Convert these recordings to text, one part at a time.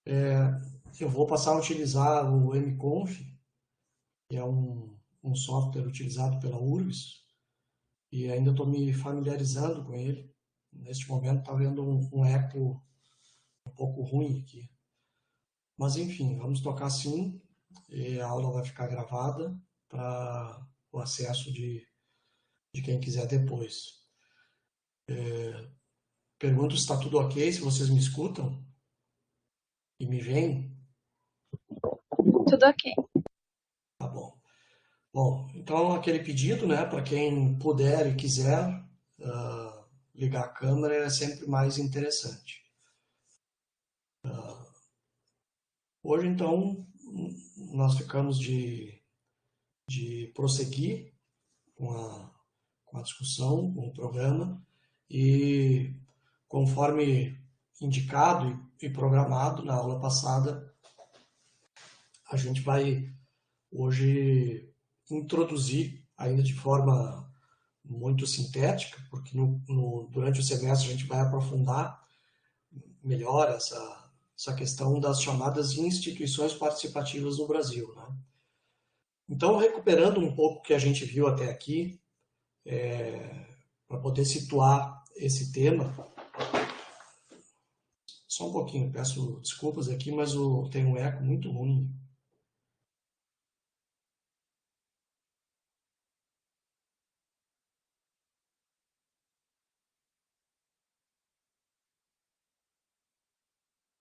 Eu vou passar a utilizar o mconf, que é um software utilizado pela URGS, e ainda estou me familiarizando com ele. Neste momento está havendo um eco um pouco ruim aqui. Mas enfim, vamos tocar sim, e a aula vai ficar gravada para o acesso de quem quiser depois. Pergunto se está tudo ok, se vocês me escutam e me veem. Tudo ok. Tá bom. Bom, então aquele pedido, né, para quem puder e quiser ligar a câmera é sempre mais interessante. Hoje, então, nós ficamos de prosseguir com a discussão, com o programa, e conforme indicado e programado na aula passada, a gente vai hoje introduzir, ainda de forma muito sintética, porque durante o semestre a gente vai aprofundar melhor essa questão das chamadas instituições participativas no Brasil, né? Então, recuperando um pouco o que a gente viu até aqui, para poder situar esse tema, só um pouquinho, peço desculpas aqui, mas tem um eco muito ruim.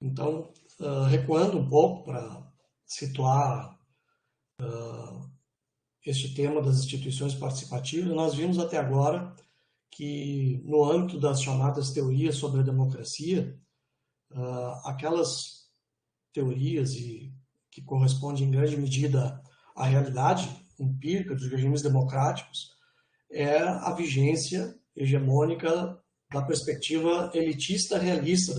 Então, recuando um pouco para situar este tema das instituições participativas, nós vimos até agora que, no âmbito das chamadas teorias sobre a democracia, aquelas teorias que correspondem em grande medida à realidade empírica dos regimes democráticos é a vigência hegemônica da perspectiva elitista realista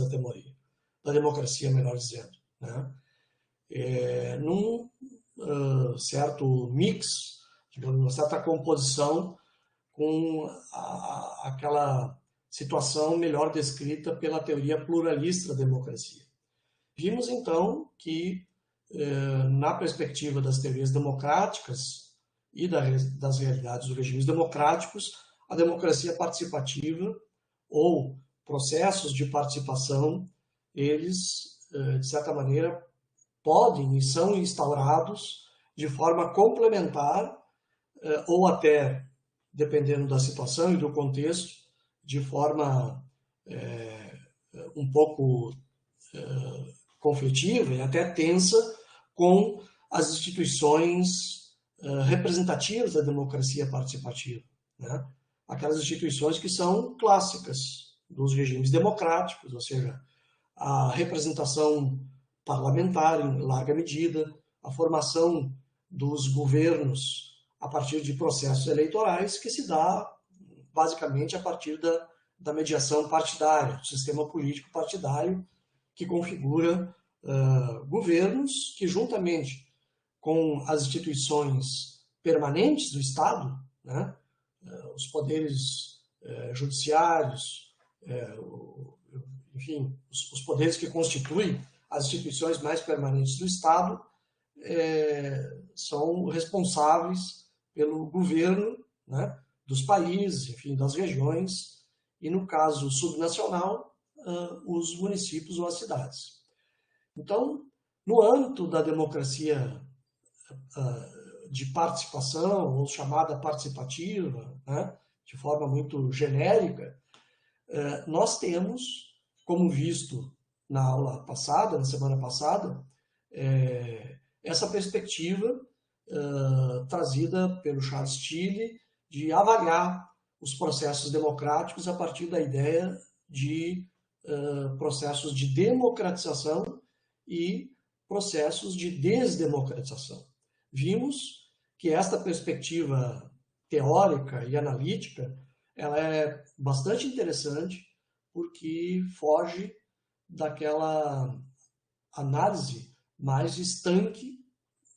da democracia, melhor dizendo, né? Num certo mix, digamos, uma certa composição com aquela situação melhor descrita pela teoria pluralista da democracia. Vimos, então, que, na perspectiva das teorias democráticas e das realidades dos regimes democráticos, a democracia participativa ou processos de participação, eles, de certa maneira, podem e são instaurados de forma complementar ou até, dependendo da situação e do contexto, de forma um pouco conflitiva e até tensa com as instituições representativas da democracia participativa, né? Aquelas instituições que são clássicas dos regimes democráticos, ou seja, a representação parlamentar em larga medida, a formação dos governos a partir de processos eleitorais que se dá basicamente a partir da mediação partidária, do sistema político partidário que configura governos que, juntamente com as instituições permanentes do Estado, né, os poderes judiciários, enfim, os poderes que constituem as instituições mais permanentes do Estado, são responsáveis pelo governo, né, dos países, enfim, das regiões, e no caso subnacional, os municípios ou as cidades. Então, no âmbito da democracia de participação, ou chamada participativa, né, de forma muito genérica, nós temos, como visto na aula passada, na semana passada, essa perspectiva trazida pelo Charles Tilly de avaliar os processos democráticos a partir da ideia de processos de democratização e processos de desdemocratização. Vimos que esta perspectiva teórica e analítica ela é bastante interessante porque foge daquela análise mais estanque,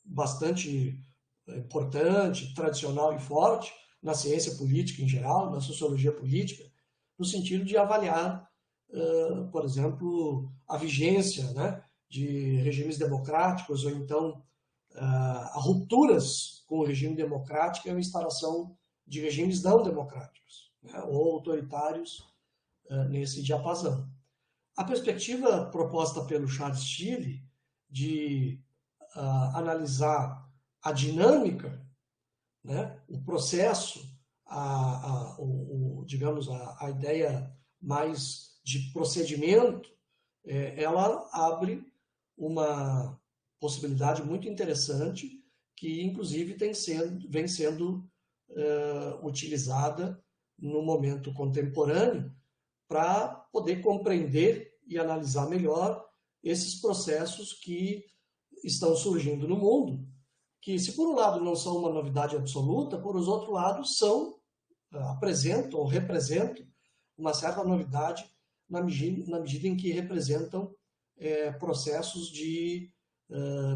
bastante importante, tradicional e forte na ciência política em geral, na sociologia política, no sentido de avaliar, por exemplo, a vigência, né, de regimes democráticos, ou então a rupturas com o regime democrático e a instalação de regimes não democráticos, né, ou autoritários nesse diapasão. A perspectiva proposta pelo Charles Tilley de analisar a dinâmica, né, o processo, digamos, a ideia mais de procedimento, ela abre uma possibilidade muito interessante que, inclusive, vem sendo utilizada no momento contemporâneo para poder compreender e analisar melhor esses processos que estão surgindo no mundo, que, se por um lado não são uma novidade absoluta, por outro lado apresentam ou representam uma certa novidade na medida em que representam processos de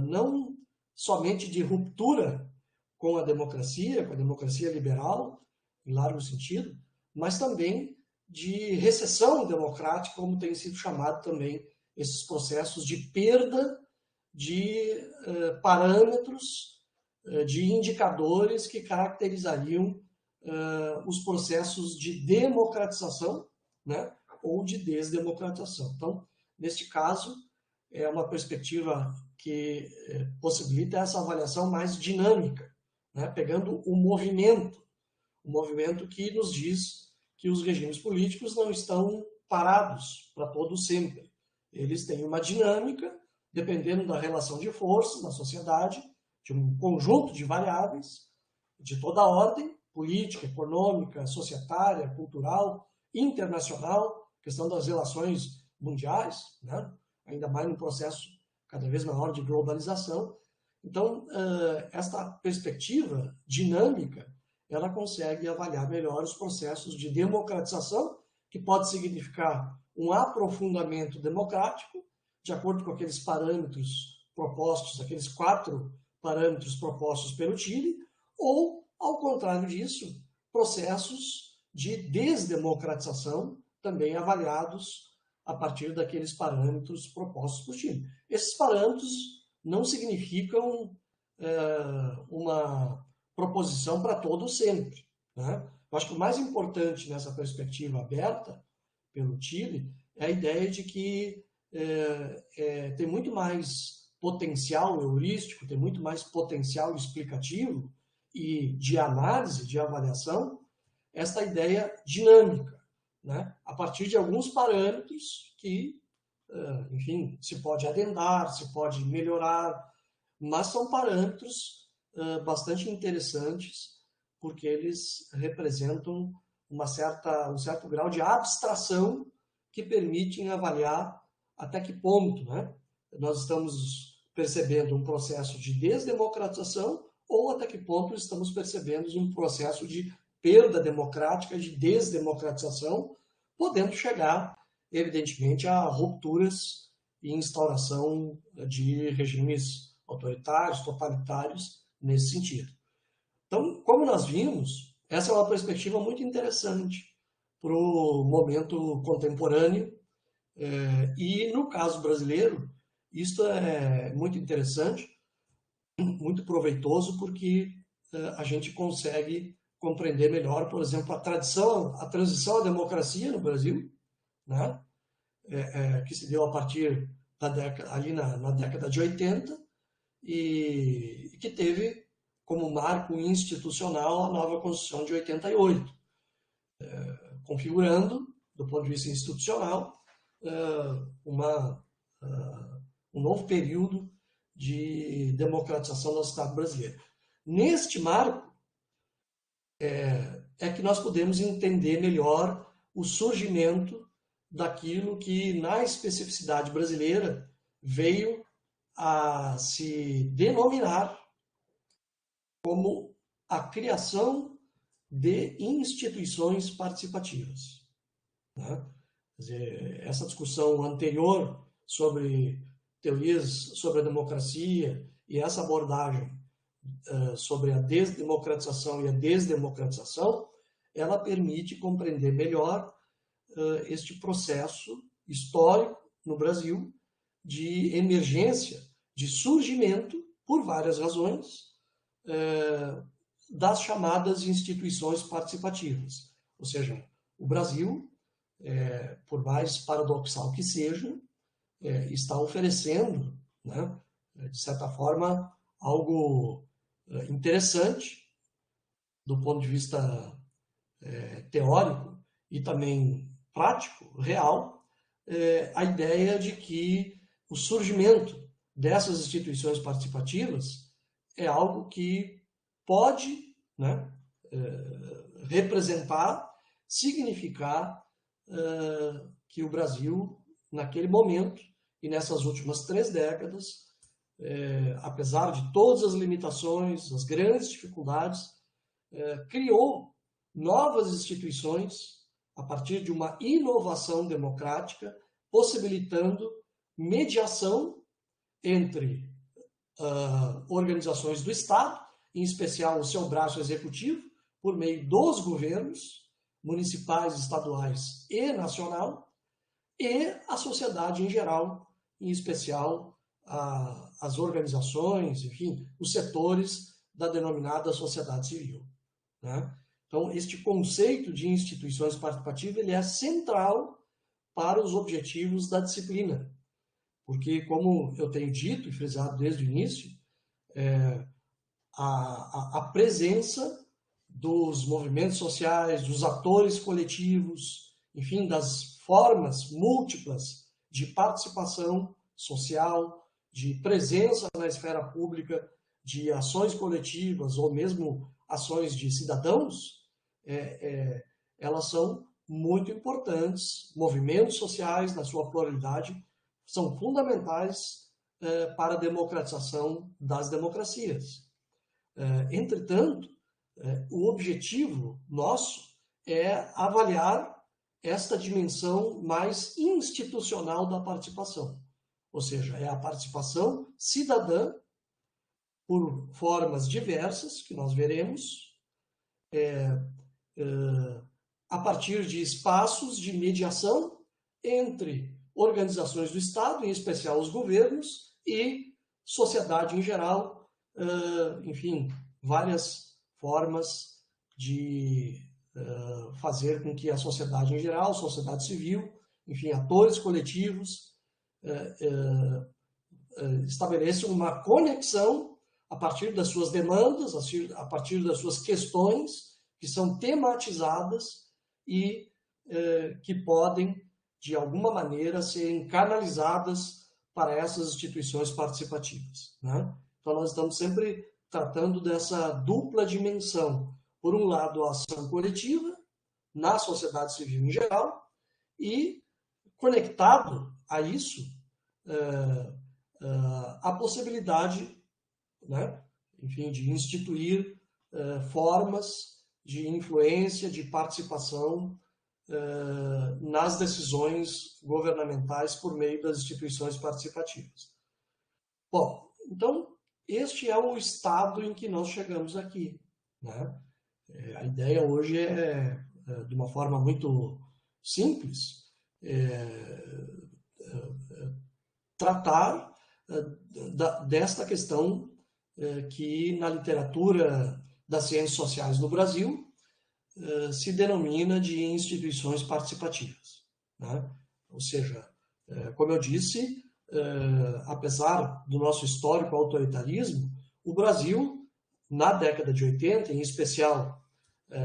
não somente de ruptura com a democracia liberal, em largo sentido, mas também de recessão democrática, como tem sido chamado também esses processos de perda de parâmetros, de indicadores que caracterizariam os processos de democratização, né, ou de desdemocratização. Então, neste caso, é uma perspectiva que possibilita essa avaliação mais dinâmica, né, pegando o movimento que nos diz que os regimes políticos não estão parados para todo sempre. Eles têm uma dinâmica, dependendo da relação de forças na sociedade, de um conjunto de variáveis, de toda a ordem, política, econômica, societária, cultural, internacional, questão das relações mundiais, né? Ainda mais num processo cada vez maior de globalização. Então, esta perspectiva dinâmica, ela consegue avaliar melhor os processos de democratização, que pode significar um aprofundamento democrático, de acordo com aqueles parâmetros propostos, aqueles 4 parâmetros propostos pelo Tilley, ou, ao contrário disso, processos de desdemocratização, também avaliados a partir daqueles parâmetros propostos por Tilley. Esses parâmetros não significam uma proposição para todo sempre, né? Eu acho que o mais importante nessa perspectiva aberta pelo Tilley é a ideia de que tem muito mais potencial heurístico, tem muito mais potencial explicativo e de análise, de avaliação, esta ideia dinâmica, né? A partir de alguns parâmetros que, enfim, se pode adendar, se pode melhorar, mas são parâmetros bastante interessantes, porque eles representam um certo grau de abstração que permitem avaliar até que ponto, né, nós estamos percebendo um processo de desdemocratização ou até que ponto estamos percebendo um processo de perda democrática, de desdemocratização, podendo chegar, evidentemente, a rupturas e instauração de regimes autoritários, totalitários, nesse sentido. Então, como nós vimos, essa é uma perspectiva muito interessante para o momento contemporâneo, e no caso brasileiro, isso é muito interessante, muito proveitoso, porque a gente consegue compreender melhor, por exemplo, a transição à democracia no Brasil, né? Que se deu a partir da na década de 80, e que teve como marco institucional a nova Constituição de 88, configurando, do ponto de vista institucional, um novo período de democratização da sociedade brasileira. Neste marco, é que nós podemos entender melhor o surgimento daquilo que, na especificidade brasileira, veio a se denominar como a criação de instituições participativas, né? Quer dizer, essa discussão anterior sobre teorias sobre a democracia e essa abordagem sobre a desdemocratização e a desdemocratização, ela permite compreender melhor este processo histórico no Brasil, de emergência, de surgimento, por várias razões, das chamadas instituições participativas. Ou seja, o Brasil, por mais paradoxal que seja, está oferecendo, né, de certa forma, algo interessante do ponto de vista teórico e também prático, real, a ideia de que o surgimento dessas instituições participativas é algo que pode, né, representar, significar que o Brasil, naquele momento e nessas últimas 3 décadas, apesar de todas as limitações, as grandes dificuldades, criou novas instituições a partir de uma inovação democrática, possibilitando mediação entre organizações do Estado, em especial o seu braço executivo, por meio dos governos municipais, estaduais e nacional, e a sociedade em geral, em especial as organizações, enfim, os setores da denominada sociedade civil, né? Então, este conceito de instituições participativas ele é central para os objetivos da disciplina, porque, como eu tenho dito e frisado desde o início, a presença dos movimentos sociais, dos atores coletivos, enfim, das formas múltiplas de participação social, de presença na esfera pública, de ações coletivas ou mesmo ações de cidadãos, elas são muito importantes. Movimentos sociais, na sua pluralidade, são fundamentais para a democratização das democracias. Entretanto, o objetivo nosso é avaliar esta dimensão mais institucional da participação, ou seja, é a participação cidadã por formas diversas, que nós veremos, a partir de espaços de mediação entre organizações do Estado, em especial os governos, e sociedade em geral, enfim, várias formas de fazer com que a sociedade em geral, a sociedade civil, enfim, atores coletivos, estabeleçam uma conexão a partir das suas demandas, a partir das suas questões, que são tematizadas e que podem, de alguma maneira, serem canalizadas para essas instituições participativas, né? Então, nós estamos sempre tratando dessa dupla dimensão. Por um lado, a ação coletiva, na sociedade civil em geral, e conectado a isso, a possibilidade, né, enfim, de instituir formas de influência, de participação nas decisões governamentais por meio das instituições participativas. Bom, então, este é o estado em que nós chegamos aqui, né? A ideia hoje de uma forma muito simples, tratar desta questão que na literatura das ciências sociais no Brasil se denomina de instituições participativas, né? Ou seja, como eu disse, apesar do nosso histórico autoritarismo, o Brasil, na década de 80, em especial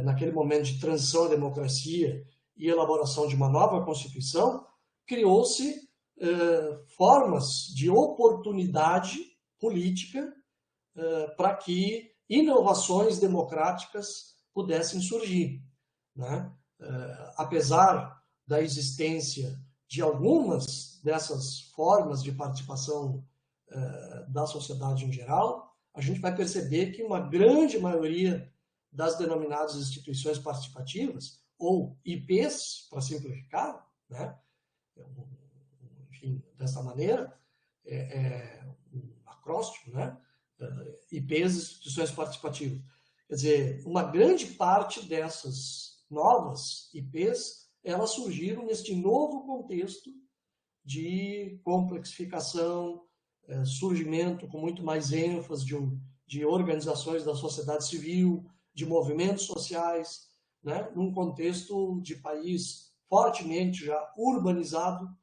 naquele momento de transição à democracia e elaboração de uma nova Constituição, criou-se formas de oportunidade política para que inovações democráticas pudessem surgir, né? Apesar da existência de algumas dessas formas de participação da sociedade em geral, a gente vai perceber que uma grande maioria das denominadas instituições participativas, ou IPs, para simplificar, né? Enfim, dessa maneira, um acróstico, né? IPs, instituições participativas. Quer dizer, uma grande parte dessas novas IPs, elas surgiram neste novo contexto de complexificação, surgimento com muito mais ênfase de organizações da sociedade civil, de movimentos sociais, né, num contexto de país fortemente já urbanizado,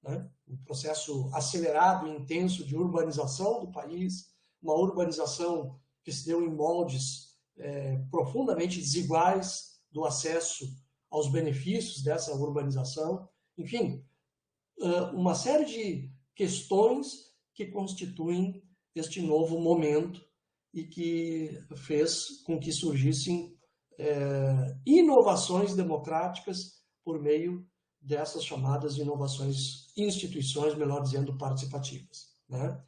né, um processo acelerado e intenso de urbanização do país, uma urbanização que se deu em moldes profundamente desiguais do acesso aos benefícios dessa urbanização, enfim, uma série de questões que constituem este novo momento e que fez com que surgissem inovações democráticas por meio dessas chamadas inovações, instituições, melhor dizendo, participativas, né?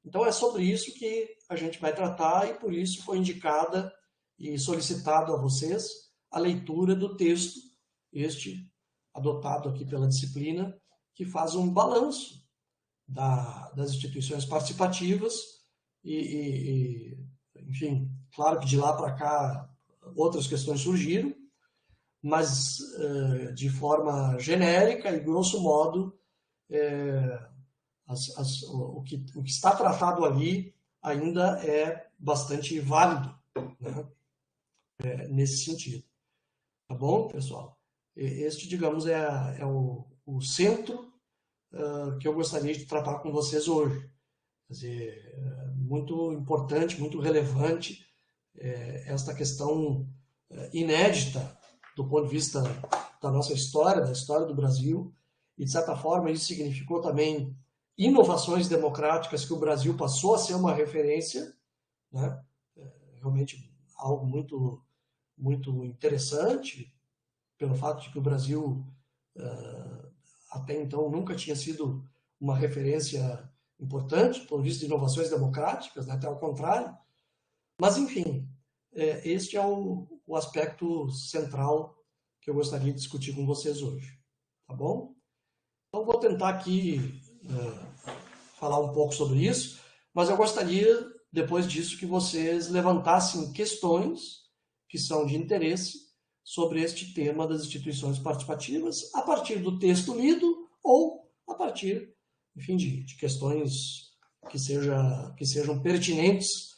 Então é sobre isso que a gente vai tratar e por isso foi indicada e solicitado a vocês a leitura do texto, este adotado aqui pela disciplina, que faz um balanço das instituições participativas enfim, claro que de lá para cá outras questões surgiram, mas de forma genérica e grosso modo o que está tratado ali ainda é bastante válido, né? Nesse sentido. Tá bom, pessoal? Este, digamos, é o centro que eu gostaria de tratar com vocês hoje. Quer dizer, muito importante, muito relevante esta questão inédita do ponto de vista da nossa história, da história do Brasil, e de certa forma isso significou também inovações democráticas que o Brasil passou a ser uma referência, né? Realmente algo muito, muito interessante, pelo fato de que o Brasil até então nunca tinha sido uma referência importante do ponto de vista de inovações democráticas, né? Até ao contrário. Mas, enfim, este é o aspecto central que eu gostaria de discutir com vocês hoje. Tá bom? Então, vou tentar aqui falar um pouco sobre isso, mas eu gostaria, depois disso, que vocês levantassem questões que são de interesse sobre este tema das instituições participativas, a partir do texto lido ou a partir, enfim, de questões que sejam pertinentes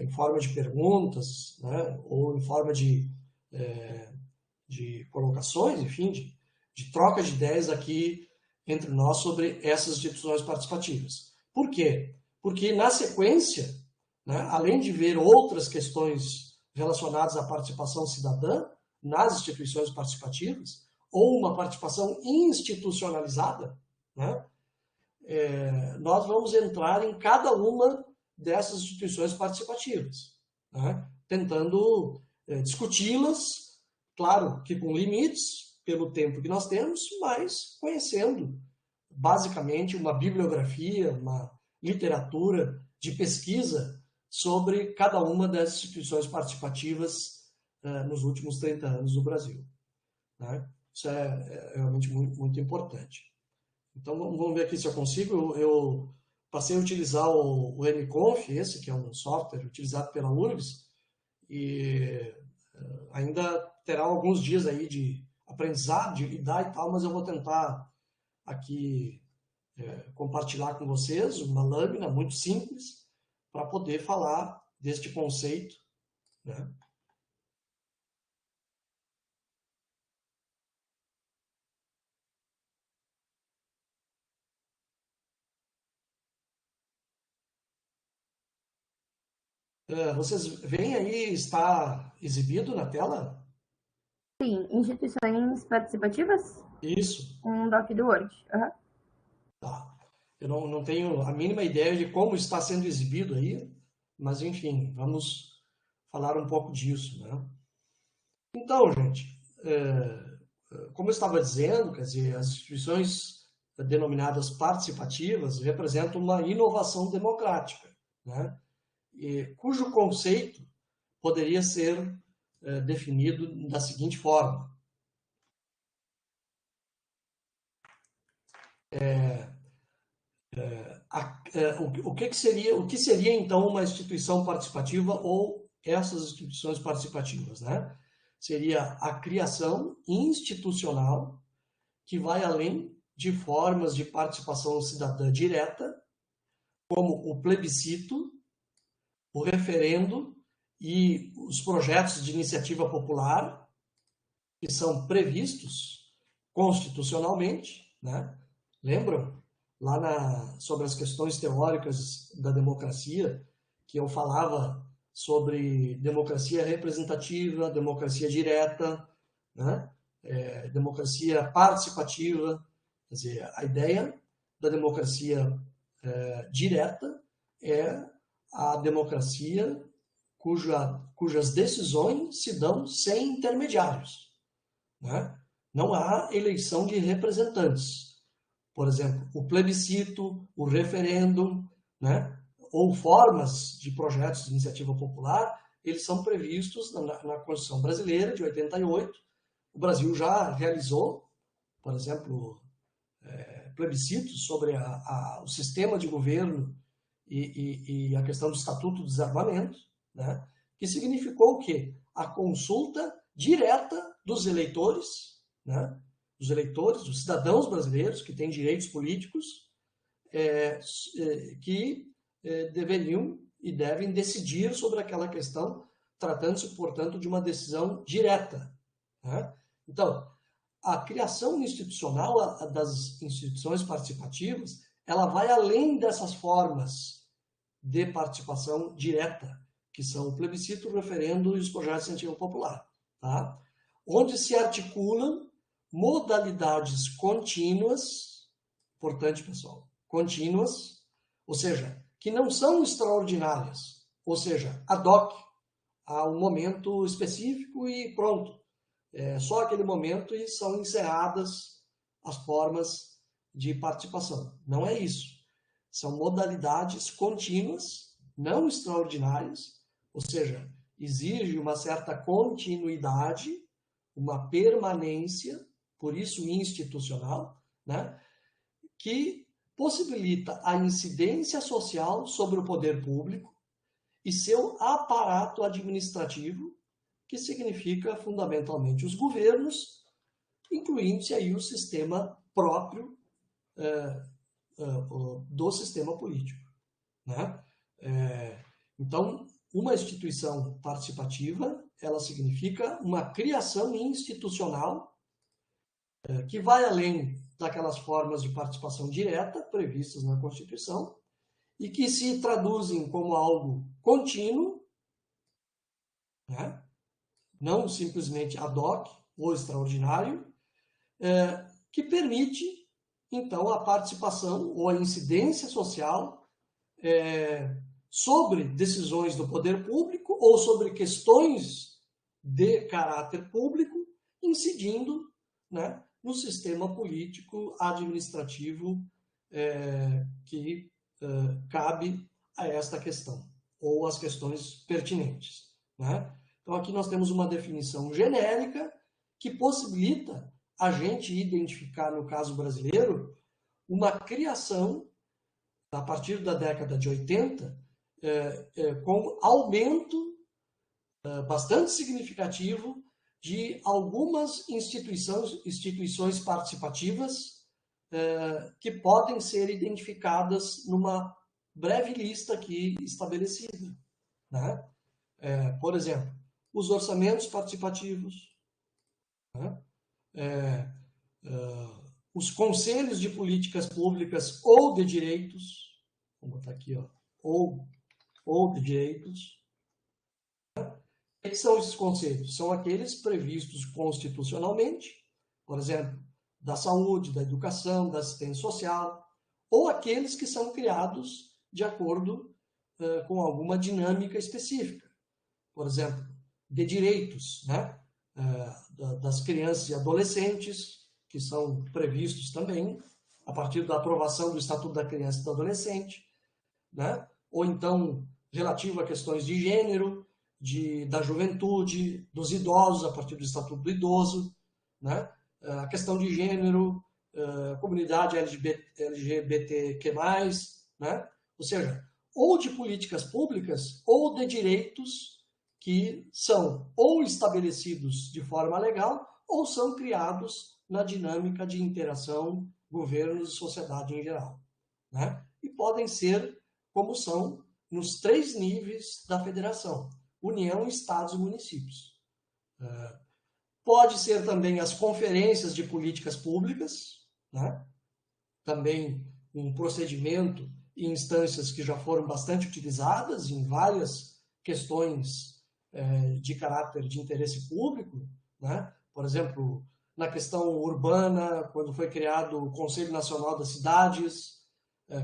em forma de perguntas, né, ou em forma de colocações, enfim, de troca de ideias aqui entre nós sobre essas instituições participativas. Por quê? Porque, na sequência, né, além de ver outras questões relacionadas à participação cidadã nas instituições participativas, ou uma participação institucionalizada, né, nós vamos entrar em cada uma dessas instituições participativas, né, tentando discuti-las, claro que com limites, pelo tempo que nós temos, mas conhecendo basicamente uma bibliografia, uma literatura de pesquisa sobre cada uma das instituições participativas nos últimos 30 anos do Brasil, né? Isso é realmente muito, muito importante. Então, vamos ver aqui se eu consigo. Eu passei a utilizar o MConf, esse que é um software utilizado pela URGS, e ainda terá alguns dias aí de aprendizado, de lidar e tal, mas eu vou tentar aqui compartilhar com vocês uma lâmina muito simples para poder falar deste conceito, né? Vocês veem aí, está exibido na tela? Sim, instituições participativas? Isso. Um doc do Word. Uhum. Tá. Eu não tenho a mínima ideia de como está sendo exibido aí, mas enfim, vamos falar um pouco disso, né? Então, gente, como eu estava dizendo, quer dizer, as instituições denominadas participativas representam uma inovação democrática, né? Cujo conceito poderia ser definido da seguinte forma. O que seria então uma instituição participativa ou essas instituições participativas, né? Seria a criação institucional que vai além de formas de participação cidadã direta, como o plebiscito, o referendo e os projetos de iniciativa popular, que são previstos constitucionalmente, né? Lembram? Lá sobre as questões teóricas da democracia, que eu falava sobre democracia representativa, democracia direta, né? Democracia participativa. Quer dizer, a ideia da democracia direta é a democracia cujas decisões se dão sem intermediários, né? Não há eleição de representantes. Por exemplo, o plebiscito, o referendo, né? Ou formas de projetos de iniciativa popular, eles são previstos na Constituição Brasileira, de 88. O Brasil já realizou, por exemplo, plebiscitos sobre o sistema de governo e a questão do Estatuto do Desarmamento, né? Que significou o quê? A consulta direta dos eleitores, né? Dos eleitores, dos cidadãos brasileiros que têm direitos políticos, que deveriam e devem decidir sobre aquela questão, tratando-se, portanto, de uma decisão direta, né? Então, a criação institucional das instituições participativas, ela vai além dessas formas de participação direta, que são o plebiscito, o referendo e os projetos de iniciativa popular, tá? Onde se articulam modalidades contínuas, importante, pessoal, contínuas, ou seja, que não são extraordinárias, ou seja, ad hoc, a um momento específico e pronto. Só aquele momento e são encerradas as formas de participação. Não é isso. São modalidades contínuas, não extraordinárias, ou seja, exige uma certa continuidade, uma permanência, por isso institucional, né, que possibilita a incidência social sobre o poder público e seu aparato administrativo, que significa fundamentalmente os governos, incluindo-se aí o sistema próprio do sistema político, né? Então, uma instituição participativa, ela significa uma criação institucional que vai além daquelas formas de participação direta previstas na Constituição e que se traduzem como algo contínuo, né? Não simplesmente ad hoc ou extraordinário, que permite, então, a participação ou a incidência social sobre decisões do poder público ou sobre questões de caráter público, incidindo, né, no sistema político administrativo que cabe a esta questão, ou as questões pertinentes, né? Então, aqui nós temos uma definição genérica que possibilita a gente identificar, no caso brasileiro, uma criação, a partir da década de 80, com aumento bastante significativo de algumas instituições participativas que podem ser identificadas numa breve lista aqui estabelecida, né? Por exemplo, os orçamentos participativos, né? Os conselhos de políticas públicas ou de direitos, vou botar aqui, ó, ou de direitos. O que são esses conselhos? São aqueles previstos constitucionalmente, por exemplo, da saúde, da educação, da assistência social, ou aqueles que são criados de acordo com alguma dinâmica específica. Por exemplo, de direitos, né? Das crianças e adolescentes, que são previstos também a partir da aprovação do Estatuto da Criança e do Adolescente, né? Ou então relativo a questões de gênero, da juventude, dos idosos, a partir do Estatuto do Idoso, né? A questão de gênero, comunidade LGBTQ+, né? Ou seja, ou de políticas públicas ou de direitos que são ou estabelecidos de forma legal ou são criados na dinâmica de interação governos e sociedade em geral, né? E podem ser como são nos 3 níveis da federação: União, Estados e municípios. Pode ser também as conferências de políticas públicas, né? Também um procedimento e instâncias que já foram bastante utilizadas em várias questões de caráter de interesse público, né? Por exemplo, na questão urbana, quando foi criado o Conselho Nacional das Cidades,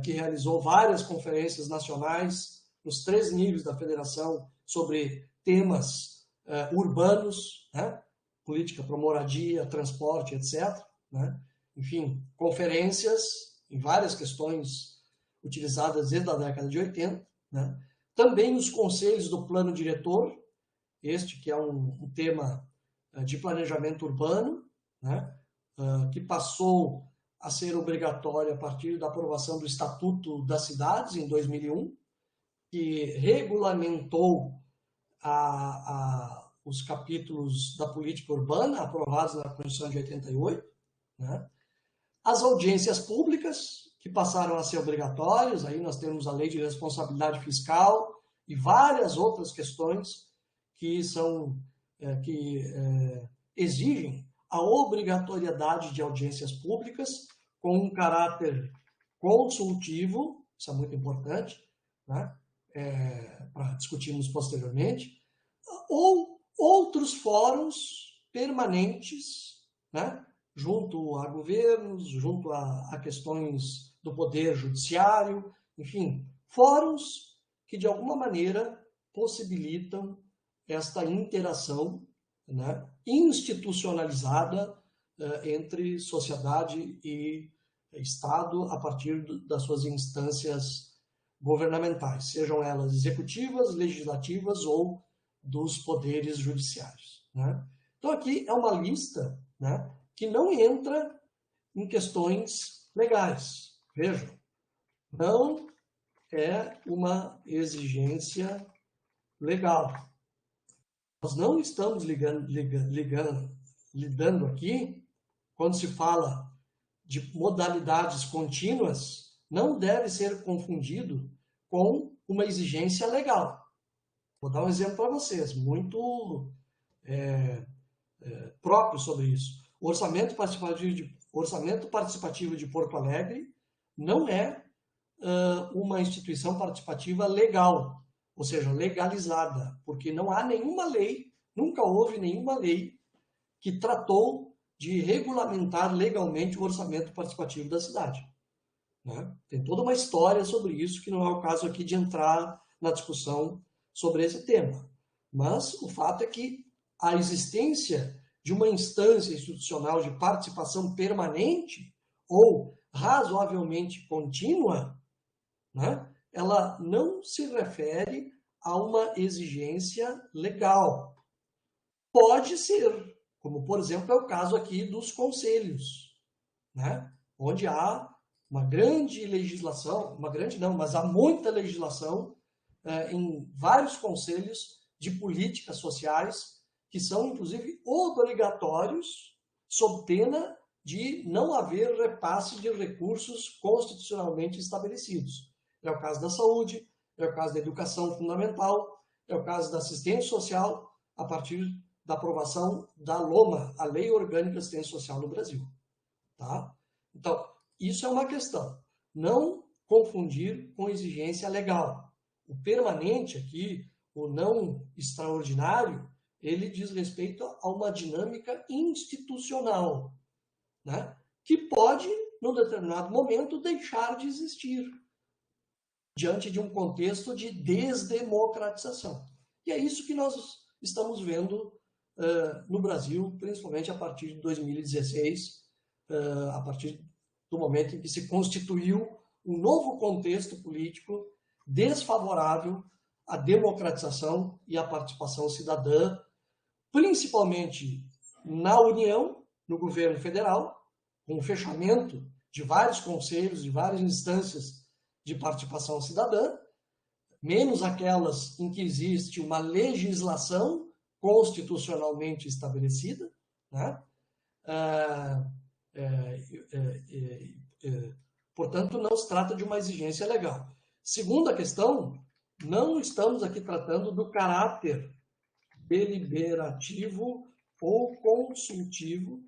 que realizou várias conferências nacionais nos 3 níveis da federação sobre temas urbanos, né? Política para moradia, transporte, etc., né? Enfim, conferências em várias questões utilizadas desde a década de 80, né? Também os conselhos do plano diretor, este que é um tema de planejamento urbano, né? Que passou a ser obrigatório a partir da aprovação do Estatuto das Cidades, em 2001, que regulamentou os capítulos da política urbana aprovados na Constituição de 88, né? As audiências públicas, que passaram a ser obrigatórias, aí nós temos a Lei de Responsabilidade Fiscal e várias outras questões que exigem a obrigatoriedade de audiências públicas com um caráter consultivo, isso é muito importante, né? Para discutirmos posteriormente, ou outros fóruns permanentes, né? Junto a governos, junto a questões do poder judiciário, enfim, fóruns que de alguma maneira possibilitam esta interação, né, institucionalizada entre sociedade e Estado a partir das suas instâncias governamentais, sejam elas executivas, legislativas ou dos poderes judiciários, né? Então aqui é uma lista, né, que não entra em questões legais. Vejam, não é uma exigência legal. Nós não estamos lidando aqui, quando se fala de modalidades contínuas, não deve ser confundido com uma exigência legal. Vou dar um exemplo para vocês, muito próprio sobre isso. O orçamento participativo de Porto Alegre não é uma instituição participativa legal, ou seja, legalizada, porque não há nenhuma lei, nunca houve nenhuma lei que tratou de regulamentar legalmente o orçamento participativo da cidade, né? Tem toda uma história sobre isso, que não é o caso aqui de entrar na discussão sobre esse tema. Mas o fato é que a existência de uma instância institucional de participação permanente ou razoavelmente contínua, né, ela não se refere a uma exigência legal. Pode ser, como por exemplo é o caso aqui dos conselhos, né, onde há uma grande legislação, uma grande não, mas há muita legislação em vários conselhos de políticas sociais que são, inclusive, obrigatórios, sob pena de não haver repasse de recursos constitucionalmente estabelecidos. É o caso da saúde, é o caso da educação fundamental, é o caso da assistência social, a partir da aprovação da LOMA, a Lei Orgânica de Assistência Social no Brasil. Tá? Então, isso é uma questão. Não confundir com exigência legal. O permanente aqui, o não extraordinário, ele diz respeito a uma dinâmica institucional, né, que pode, num determinado momento, deixar de existir diante de um contexto de desdemocratização. E é isso que nós estamos vendo no Brasil, principalmente a partir de 2016, a partir do momento em que se constituiu um novo contexto político desfavorável à democratização e à participação cidadã, principalmente na União, no governo federal, com o fechamento de vários conselhos, de várias instâncias de participação cidadã, menos aquelas em que existe uma legislação constitucionalmente estabelecida, né? Portanto, não se trata de uma exigência legal. Segunda questão, não estamos aqui tratando do caráter deliberativo ou consultivo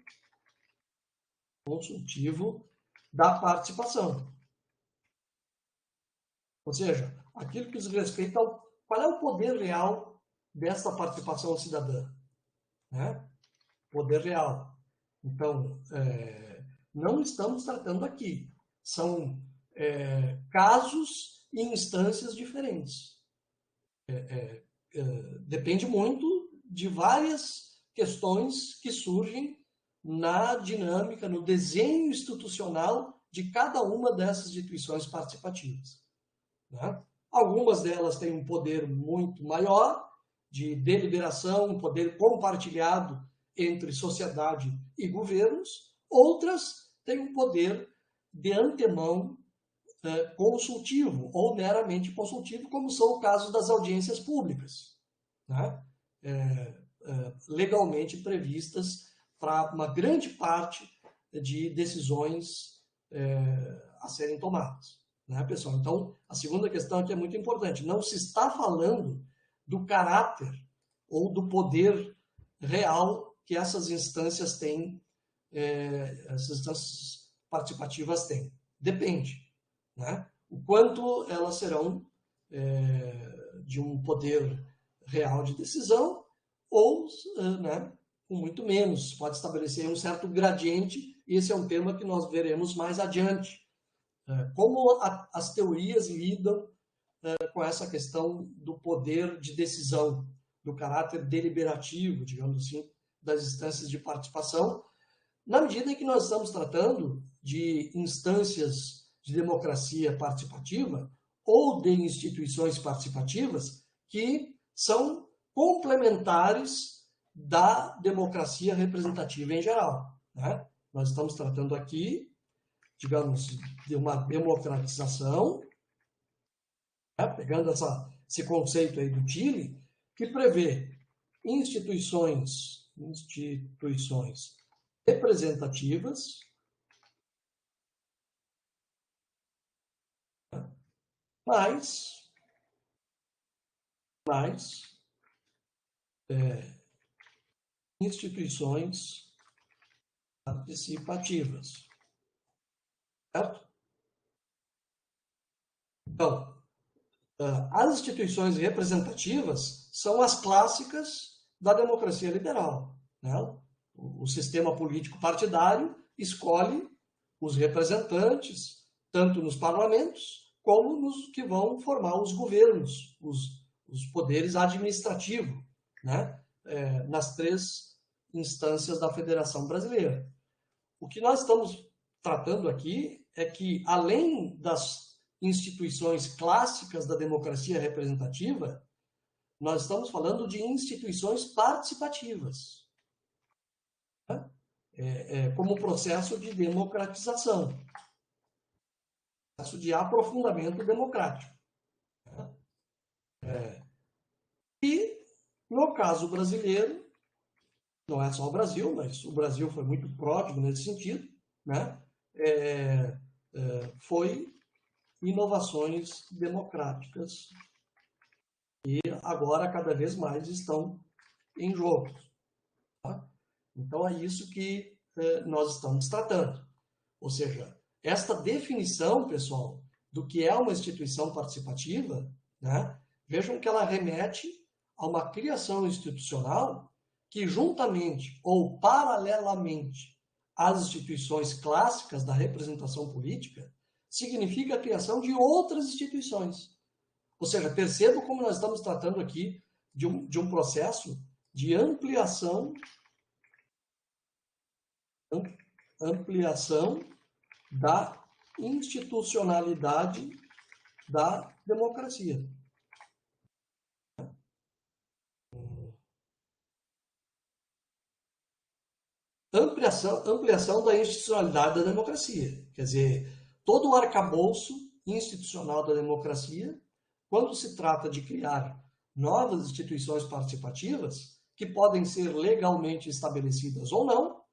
da participação. Ou seja, aquilo que diz respeito ao qual é o poder real dessa participação cidadã. Né? Poder real. Então, não estamos tratando aqui. São casos e instâncias diferentes. Depende muito de várias questões que surgem na dinâmica, no desenho institucional de cada uma dessas instituições participativas. Né? Algumas delas têm um poder muito maior de deliberação, um poder compartilhado entre sociedade e governos, outras têm um poder de antemão consultivo ou meramente consultivo, como são o caso das audiências públicas, né? Legalmente previstas para uma grande parte de decisões a serem tomadas. Né, pessoal? Então, a segunda questão aqui é muito importante. Não se está falando do caráter ou do poder real que essas instâncias têm, essas instâncias participativas têm. Depende. Né? O quanto elas serão de um poder real de decisão ou né, com muito menos. Pode estabelecer um certo gradiente, e esse é um tema que nós veremos mais adiante. Como as teorias lidam com essa questão do poder de decisão, do caráter deliberativo, digamos assim, das instâncias de participação, na medida em que nós estamos tratando de instâncias de democracia participativa ou de instituições participativas que são complementares da democracia representativa em geral. Né? Nós estamos tratando aqui, digamos, de uma democratização, né? Pegando esse conceito aí do Chile, que prevê instituições representativas, mais instituições participativas. Certo? Então, as instituições representativas são as clássicas da democracia liberal. Né? O sistema político partidário escolhe os representantes, tanto nos parlamentos, como nos que vão formar os governos, os poderes administrativos, né? Nas três instâncias da Federação Brasileira. O que nós estamos tratando aqui é que, além das instituições clássicas da democracia representativa, nós estamos falando de instituições participativas, né? Como processo de democratização, processo de aprofundamento democrático. E, no caso brasileiro, não é só o Brasil, mas o Brasil foi muito pródigo nesse sentido, né? Foi inovações democráticas e agora cada vez mais estão em jogo. Tá? Então é isso que nós estamos tratando. Ou seja, esta definição, pessoal, do que é uma instituição participativa, né, vejam que ela remete a uma criação institucional que, juntamente ou paralelamente às instituições clássicas da representação política, significa a criação de outras instituições. Ou seja, perceba como nós estamos tratando aqui de um processo de ampliação da institucionalidade da democracia. Ampliação da institucionalidade da democracia. Quer dizer, todo o arcabouço institucional da democracia, quando se trata de criar novas instituições participativas, que podem ser legalmente estabelecidas ou não,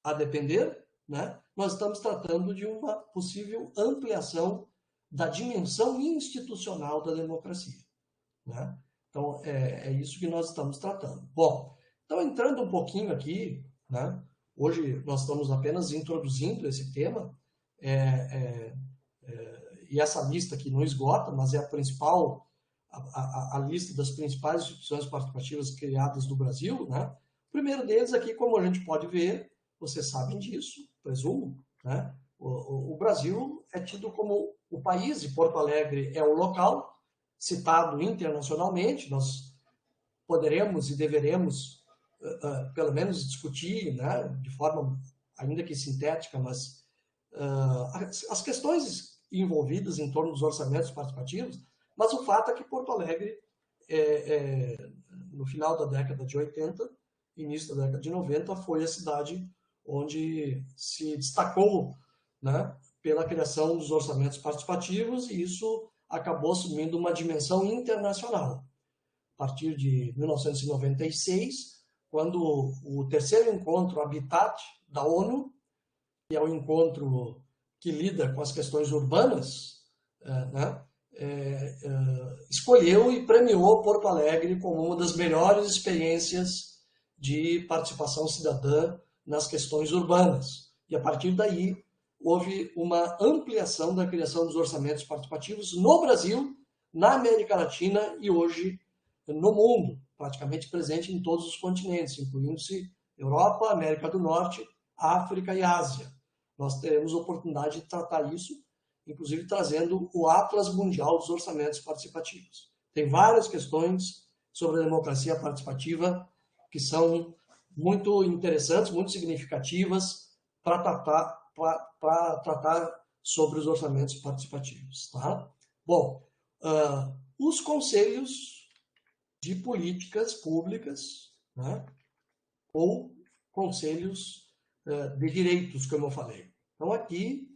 a depender né, nós estamos tratando de uma possível ampliação da dimensão institucional da democracia, né? Então, é isso que nós estamos tratando. Bom, então, entrando um pouquinho aqui, né, hoje nós estamos apenas introduzindo esse tema, e essa lista aqui não esgota, mas é a principal, a lista das principais instituições participativas criadas no Brasil, né? O primeiro deles aqui, como a gente pode ver, vocês sabem disso, presumo, né? O Brasil é tido como o país, e Porto Alegre é o local, citado internacionalmente. Nós poderemos e deveremos, pelo menos, discutir, né, de forma ainda que sintética, mas as questões envolvidas em torno dos orçamentos participativos, mas o fato é que Porto Alegre, no final da década de 80, início da década de 90, foi a cidade onde se destacou, né, pela criação dos orçamentos participativos, e isso acabou assumindo uma dimensão internacional. A partir de 1996, quando o terceiro encontro Habitat da ONU, que é o encontro que lida com as questões urbanas, né, escolheu e premiou Porto Alegre como uma das melhores experiências de participação cidadã nas questões urbanas. E a partir daí houve uma ampliação da criação dos orçamentos participativos no Brasil, na América Latina e hoje no mundo, praticamente presente em todos os continentes, incluindo-se Europa, América do Norte, África e Ásia. Nós teremos oportunidade de tratar isso, inclusive trazendo o Atlas Mundial dos Orçamentos Participativos. Tem várias questões sobre a democracia participativa que são muito interessantes, muito significativas para tratar sobre os orçamentos participativos. Tá? Bom, os conselhos de políticas públicas, né, ou conselhos de direitos, como eu falei. Então, aqui,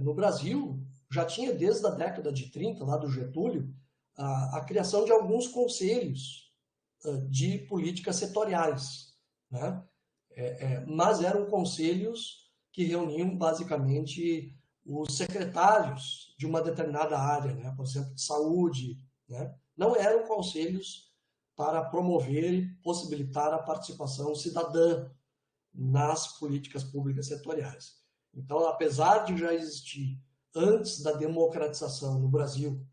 no Brasil, já tinha desde a década de 30, lá do Getúlio, a criação de alguns conselhos de políticas setoriais, né? Mas eram conselhos que reuniam, basicamente, os secretários de uma determinada área, né? Por exemplo, de saúde, né? Não eram conselhos para promover e possibilitar a participação cidadã nas políticas públicas setoriais. Então, apesar de já existir, antes da democratização no Brasil,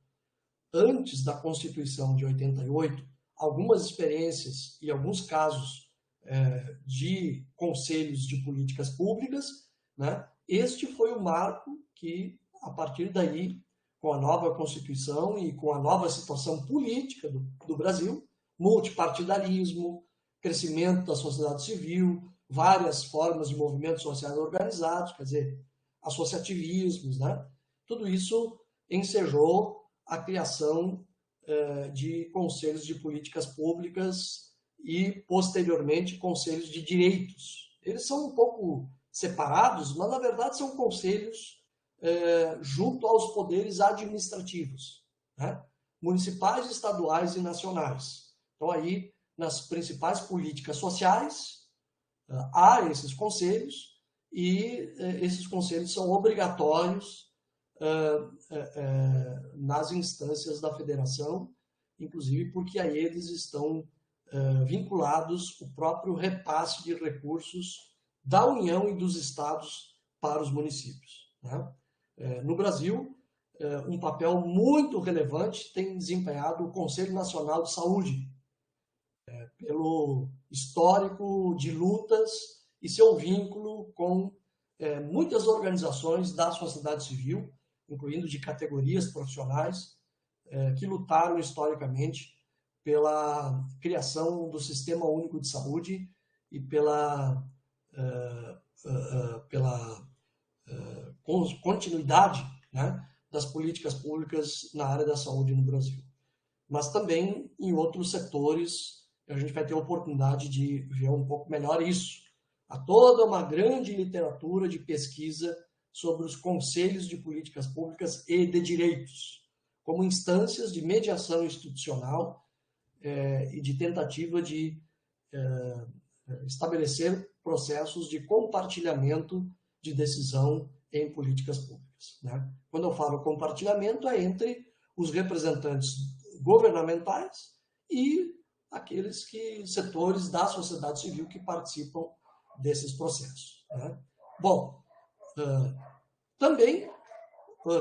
antes da Constituição de 88, algumas experiências e alguns casos de conselhos de políticas públicas, né? Este foi o marco que, a partir daí, com a nova Constituição e com a nova situação política do Brasil, multipartidarismo, crescimento da sociedade civil, várias formas de movimentos sociais organizados, quer dizer, associativismos, né? Tudo isso ensejou a criação de conselhos de políticas públicas e, posteriormente, conselhos de direitos. Eles são um pouco separados, mas, na verdade, são conselhos junto aos poderes administrativos, né? Municipais, estaduais e nacionais. Então, aí, nas principais políticas sociais, há esses conselhos, e esses conselhos são obrigatórios nas instâncias da federação, inclusive porque a eles estão vinculados o próprio repasse de recursos da União e dos estados para os municípios, né? No Brasil, um papel muito relevante tem desempenhado o Conselho Nacional de Saúde, pelo histórico de lutas e seu vínculo com muitas organizações da sociedade civil, incluindo de categorias profissionais, que lutaram historicamente pela criação do Sistema Único de Saúde e pela continuidade, né, das políticas públicas na área da saúde no Brasil. Mas também em outros setores a gente vai ter a oportunidade de ver um pouco melhor isso. Há toda uma grande literatura de pesquisa sobre os conselhos de políticas públicas e de direitos, como instâncias de mediação institucional e de tentativa de estabelecer processos de compartilhamento de decisão em políticas públicas, né? Quando eu falo compartilhamento, é entre os representantes governamentais e aqueles setores da sociedade civil que participam desses processos, né? Bom, também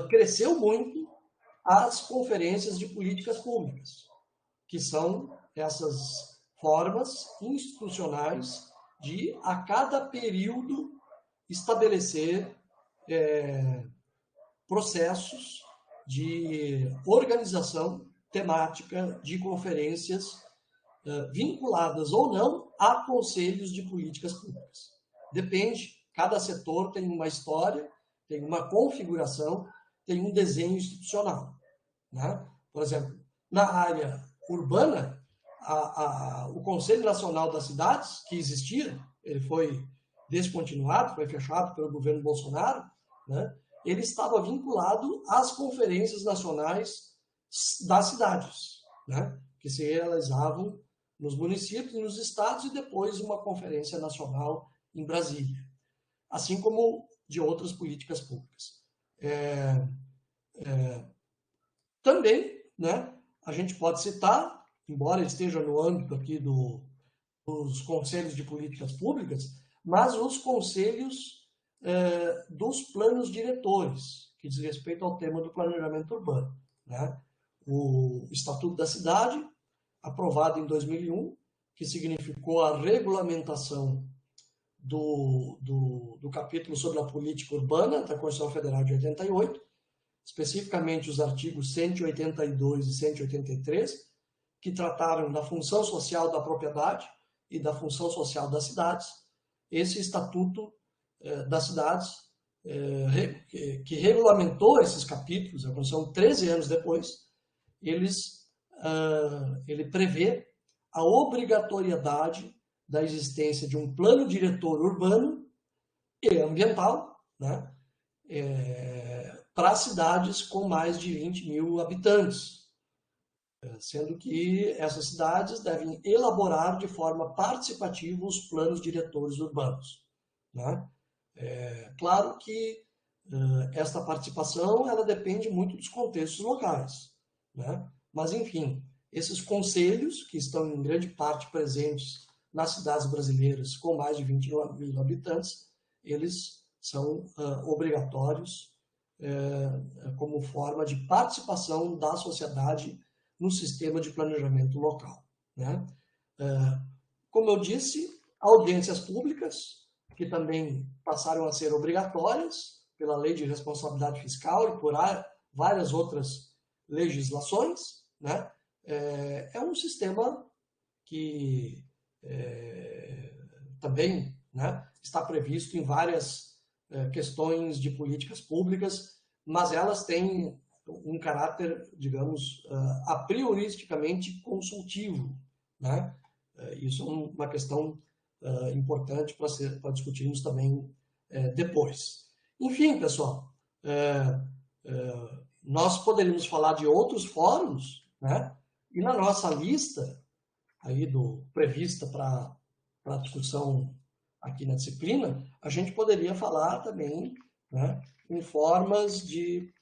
cresceu muito as conferências de políticas públicas, que são essas formas institucionais de, a cada período, estabelecer processos de organização temática de conferências vinculadas ou não a conselhos de políticas públicas. Depende, cada setor tem uma história, tem uma configuração, tem um desenho institucional, né? Por exemplo, na área urbana, o Conselho Nacional das Cidades, que existia, ele foi descontinuado, foi fechado pelo governo Bolsonaro, né? Ele estava vinculado às conferências nacionais das cidades, né? Que se realizavam nos municípios, nos estados, e depois uma conferência nacional em Brasília, assim como de outras políticas públicas. Também, né, a gente pode citar, embora esteja no âmbito aqui dos conselhos de políticas públicas, mas os conselhos dos planos diretores, que diz respeito ao tema do planejamento urbano, né? O Estatuto da Cidade, aprovado em 2001, que significou a regulamentação do capítulo sobre a política urbana da Constituição Federal de 88, especificamente os artigos 182 e 183, que trataram da função social da propriedade e da função social das cidades. Esse Estatuto das Cidades, que regulamentou esses capítulos, a Constituição 13 anos depois, ele prevê a obrigatoriedade da existência de um plano diretor urbano e ambiental, né, para cidades com mais de 20 mil habitantes, sendo que essas cidades devem elaborar de forma participativa os planos diretores urbanos, né? Claro que esta participação ela depende muito dos contextos locais, né? Mas, enfim, esses conselhos, que estão em grande parte presentes nas cidades brasileiras com mais de 20 mil habitantes, eles são obrigatórios como forma de participação da sociedade no sistema de planejamento local, né? Como eu disse, audiências públicas, que também passaram a ser obrigatórias pela Lei de Responsabilidade Fiscal e por várias outras legislações, né? É um sistema que também, né, está previsto em várias questões de políticas públicas, mas elas têm um caráter, digamos, a prioristicamente consultivo, né? Isso é uma questão importante para discutirmos também depois. Enfim, pessoal, nós poderíamos falar de outros fóruns, né? E na nossa lista aí prevista para discussão aqui na disciplina, a gente poderia falar também, né, em formas de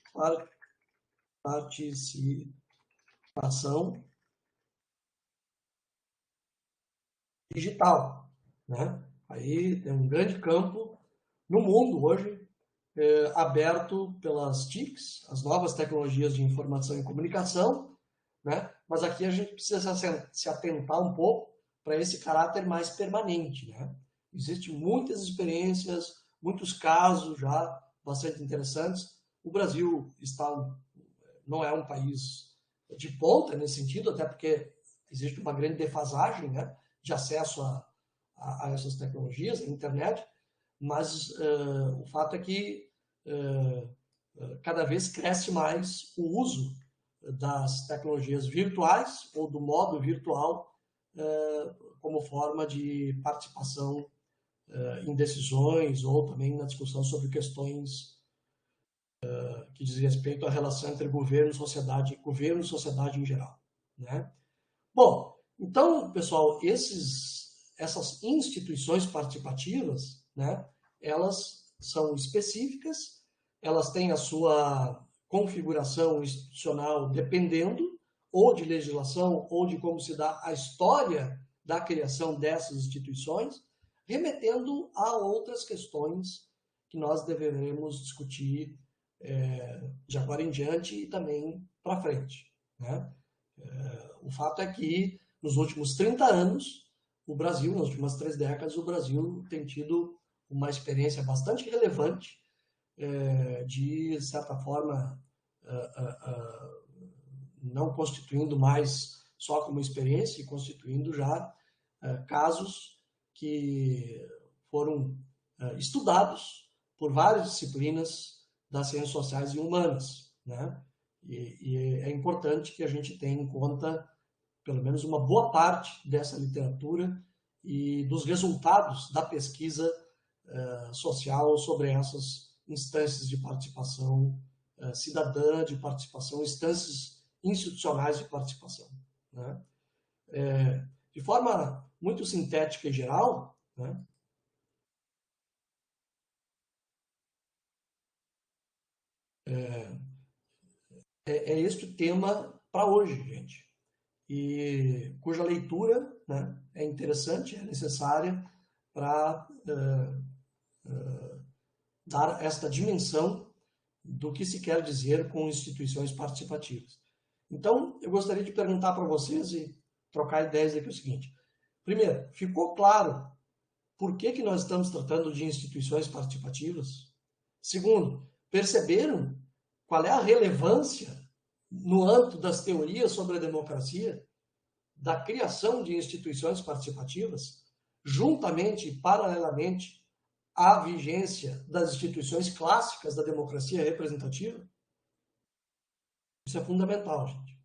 participação digital, né? Aí tem um grande campo no mundo hoje aberto pelas TICs, as novas tecnologias de informação e comunicação, né? Mas aqui a gente precisa se atentar um pouco para esse caráter mais permanente, né? Existem muitas experiências, muitos casos já bastante interessantes. O Brasil não é um país de ponta nesse sentido, até porque existe uma grande defasagem, né, de acesso a essas tecnologias, a internet, mas o fato é que cada vez cresce mais o uso das tecnologias virtuais ou do modo virtual como forma de participação em decisões ou também na discussão sobre questões que diz respeito à relação entre governo e sociedade em geral, né? Bom, então, pessoal, essas instituições participativas, né, elas são específicas, elas têm a sua configuração institucional dependendo ou de legislação ou de como se dá a história da criação dessas instituições, remetendo a outras questões que nós deveremos discutir de agora em diante e também para frente, né? O fato é que nos últimos 30 anos, o Brasil, nas últimas 3 décadas, o Brasil tem tido uma experiência bastante relevante de certa forma, não constituindo mais só como experiência, e constituindo já casos que foram estudados por várias disciplinas das ciências sociais e humanas, né? E é importante que a gente tenha em conta, pelo menos, uma boa parte dessa literatura e dos resultados da pesquisa social sobre essas instâncias de participação cidadã, de participação, instâncias institucionais de participação, né? De forma muito sintética e geral, né? É este o tema para hoje, gente, e cuja leitura, né, é interessante, é necessária para dar esta dimensão do que se quer dizer com instituições participativas. Então, eu gostaria de perguntar para vocês e trocar ideias aqui o seguinte. Primeiro, ficou claro por que nós estamos tratando de instituições participativas? Segundo, perceberam qual é a relevância no âmbito das teorias sobre a democracia da criação de instituições participativas, juntamente e paralelamente à vigência das instituições clássicas da democracia representativa? Isso é fundamental, gente.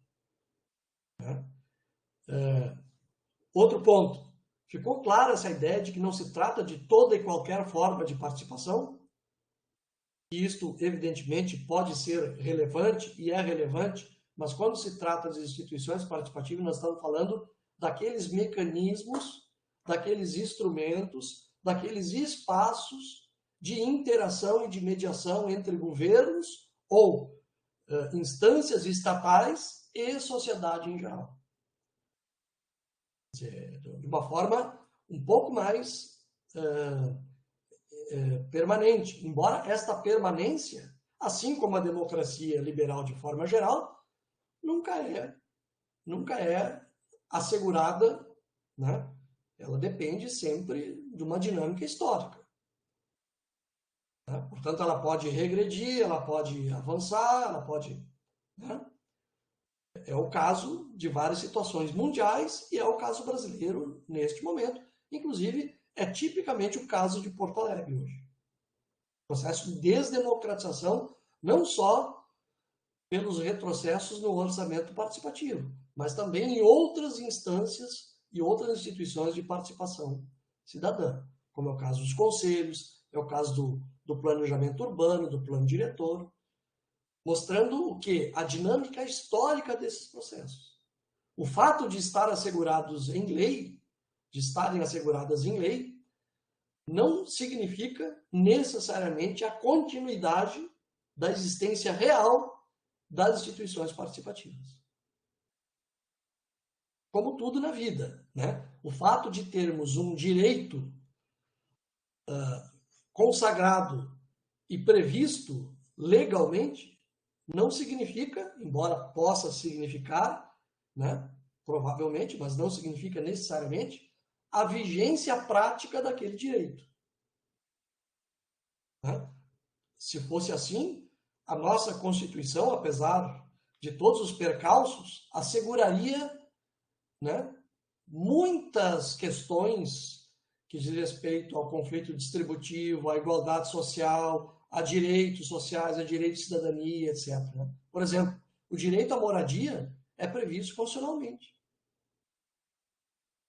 Outro ponto. Ficou clara essa ideia de que não se trata de toda e qualquer forma de participação? E isto, evidentemente, pode ser relevante e é relevante, mas quando se trata de instituições participativas, nós estamos falando daqueles mecanismos, daqueles instrumentos, daqueles espaços de interação e de mediação entre governos ou instâncias estatais e sociedade em geral. De uma forma um pouco mais permanente, embora esta permanência, assim como a democracia liberal de forma geral, nunca é assegurada, né? Ela depende sempre de uma dinâmica histórica. Né? Portanto, ela pode regredir, ela pode avançar, ela pode... Né? É o caso de várias situações mundiais e é o caso brasileiro neste momento. Inclusive, é tipicamente o caso de Porto Alegre hoje. Processo de desdemocratização, não só pelos retrocessos no orçamento participativo, mas também em outras instâncias e outras instituições de participação cidadã, como é o caso dos conselhos, é o caso do planejamento urbano, do plano diretor, mostrando o quê? A dinâmica histórica desses processos. O fato de estar assegurados em lei, de estarem asseguradas em lei, não significa necessariamente a continuidade da existência real das instituições participativas. Como tudo na vida, né? O fato de termos um direito consagrado e previsto legalmente não significa, embora possa significar, né, provavelmente, mas não significa necessariamente, a vigência prática daquele direito. Né? Se fosse assim, a nossa Constituição, apesar de todos os percalços, asseguraria, né, muitas questões que diz respeito ao conflito distributivo, à igualdade social, a direitos sociais, a direito de cidadania, etc. Né? Por exemplo, o direito à moradia é previsto constitucionalmente.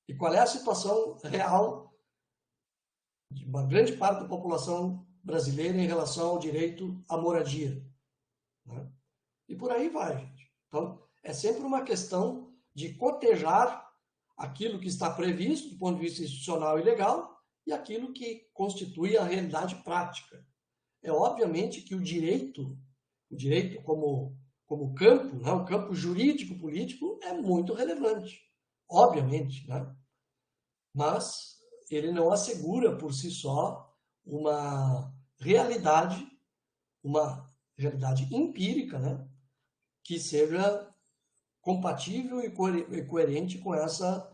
E qual é a situação real de uma grande parte da população brasileira em relação ao direito à moradia? Né? E por aí vai, gente. Então, é sempre uma questão de cotejar aquilo que está previsto do ponto de vista institucional e legal e aquilo que constitui a realidade prática é obviamente que o direito como campo, né, o campo jurídico-político é muito relevante, obviamente, né? Mas ele não assegura por si só uma realidade empírica, né, que seja compatível e coerente com essa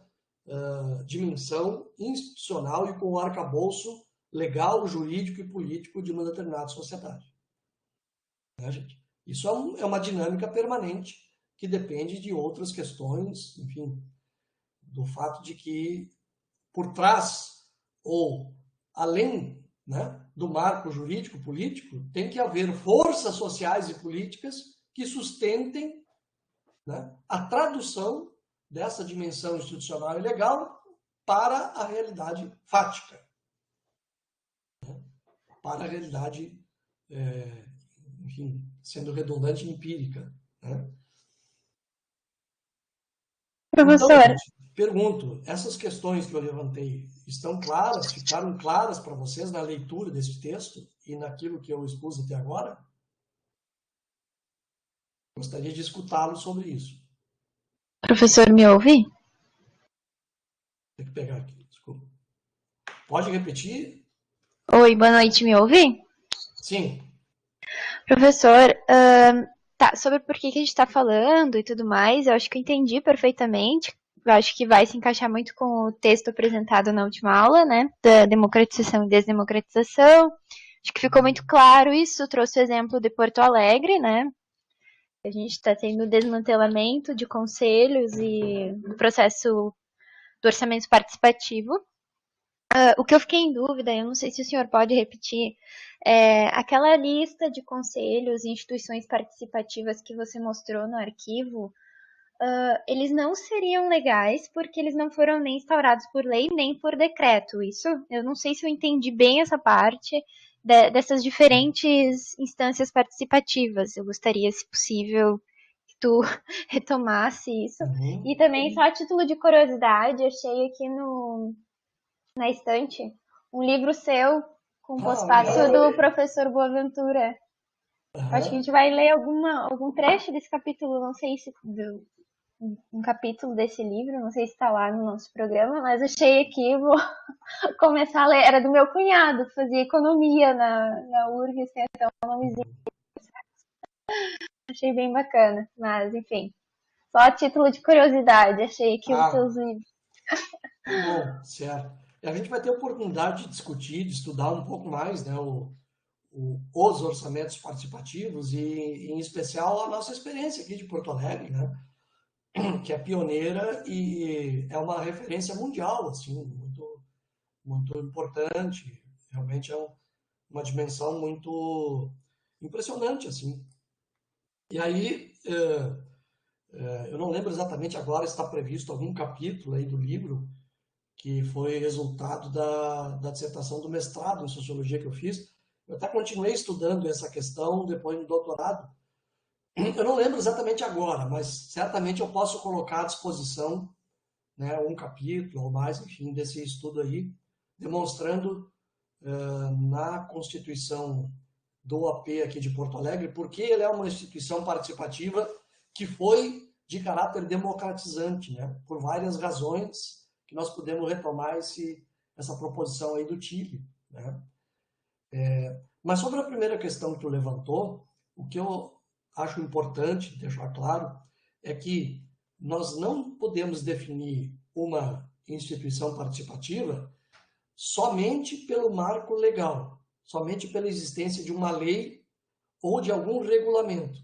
dimensão institucional e com o arcabouço legal, jurídico e político de uma determinada sociedade. Né, gente? Isso é uma dinâmica permanente que depende de outras questões, enfim, do fato de que por trás ou além, né, do marco jurídico-político, tem que haver forças sociais e políticas que sustentem, né, a tradução dessa dimensão institucional e legal para a realidade fática, né, para a realidade, enfim, sendo redundante, empírica. Né? Então, Professor, gente, pergunto, essas questões que eu levantei estão claras, ficaram claras para vocês na leitura desse texto e naquilo que eu expus até agora? Gostaria de escutá-lo sobre isso. professor, me ouve? Tem que pegar aqui, desculpa. Pode repetir? Oi, boa noite, me ouve? Sim. Professor, tá, sobre por que a gente está falando e tudo mais, eu acho que eu entendi perfeitamente. Eu acho que vai se encaixar muito com o texto apresentado na última aula, né? Da democratização e desdemocratização. Acho que ficou muito claro isso. Trouxe o exemplo de Porto Alegre, né? A gente está tendo desmantelamento de conselhos e do processo do orçamento participativo. O que eu fiquei em dúvida, eu não sei se o senhor pode repetir, aquela lista de conselhos e instituições participativas que você mostrou no arquivo, eles não seriam legais porque eles não foram nem instaurados por lei nem por decreto, isso? Eu não sei se eu entendi bem essa parte dessas diferentes instâncias participativas. Eu gostaria, se possível, que tu retomasse isso. Uhum. E também, só a título de curiosidade, achei aqui na estante um livro seu com pós-fácio Legal. do professor Boaventura. Acho que a Uhum. gente vai ler algum trecho desse capítulo, não sei se um capítulo desse livro, não sei se está lá no nosso programa, mas achei aqui, vou começar a ler. Era do meu cunhado, fazia economia na URGS, tem até um nomezinho. Achei bem bacana, mas enfim. Só a título de curiosidade, achei aqui os Ah, seus livros. que bom, certo. E a gente vai ter a oportunidade de discutir, de estudar um pouco mais, né, os orçamentos participativos e, em especial, a nossa experiência aqui de Porto Alegre, né, que é pioneira e é uma referência mundial, assim, muito, muito importante. Realmente é uma dimensão muito impressionante, assim. E aí, eu não lembro exatamente agora se está previsto algum capítulo aí do livro que foi resultado da dissertação do mestrado em sociologia que eu fiz. Eu até continuei estudando essa questão depois do doutorado. Eu não lembro exatamente agora, mas certamente eu posso colocar à disposição, né, um capítulo ou mais, enfim, desse estudo aí, demonstrando na Constituição do AP aqui de Porto Alegre, porque ele é uma instituição participativa que foi de caráter democratizante, né, por várias razões que nós podemos retomar essa proposição aí do Tille, né. Mas sobre a primeira questão que tu levantou, o que eu acho importante deixar claro é que nós não podemos definir uma instituição participativa somente pelo marco legal, somente pela existência de uma lei ou de algum regulamento.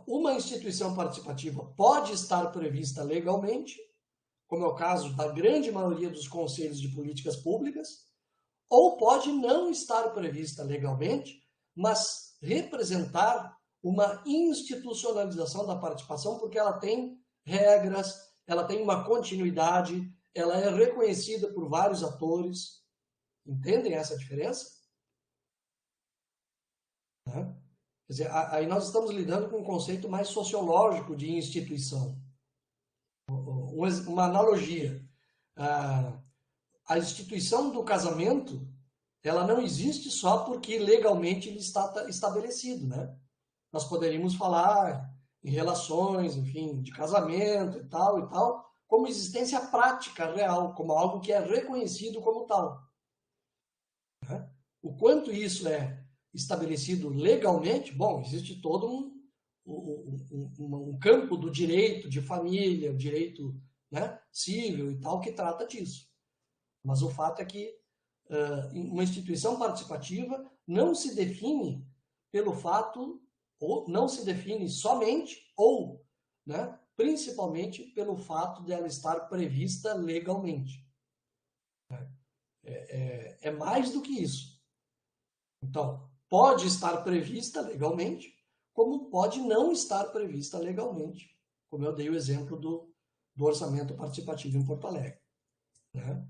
Uma instituição participativa pode estar prevista legalmente, como é o caso da grande maioria dos conselhos de políticas públicas, ou pode não estar prevista legalmente, mas representar uma institucionalização da participação, porque ela tem regras, ela tem uma continuidade, ela é reconhecida por vários atores. Entendem essa diferença? Né? Quer dizer, aí nós estamos lidando com um conceito mais sociológico de instituição. Uma analogia. A instituição do casamento ela não existe só porque legalmente ele está estabelecido, né? Nós poderíamos falar em relações, enfim, de casamento e tal, como existência prática, real, como algo que é reconhecido como tal. Né? O quanto isso é estabelecido legalmente, bom, existe todo um campo do direito de família, o direito, né, civil e tal, que trata disso. Mas o fato é que uma instituição participativa não se define pelo fato, ou não se define somente, ou, né, principalmente pelo fato de ela estar prevista legalmente. É mais do que isso. Então, pode estar prevista legalmente, como pode não estar prevista legalmente, como eu dei o exemplo do orçamento participativo em Porto Alegre. Né?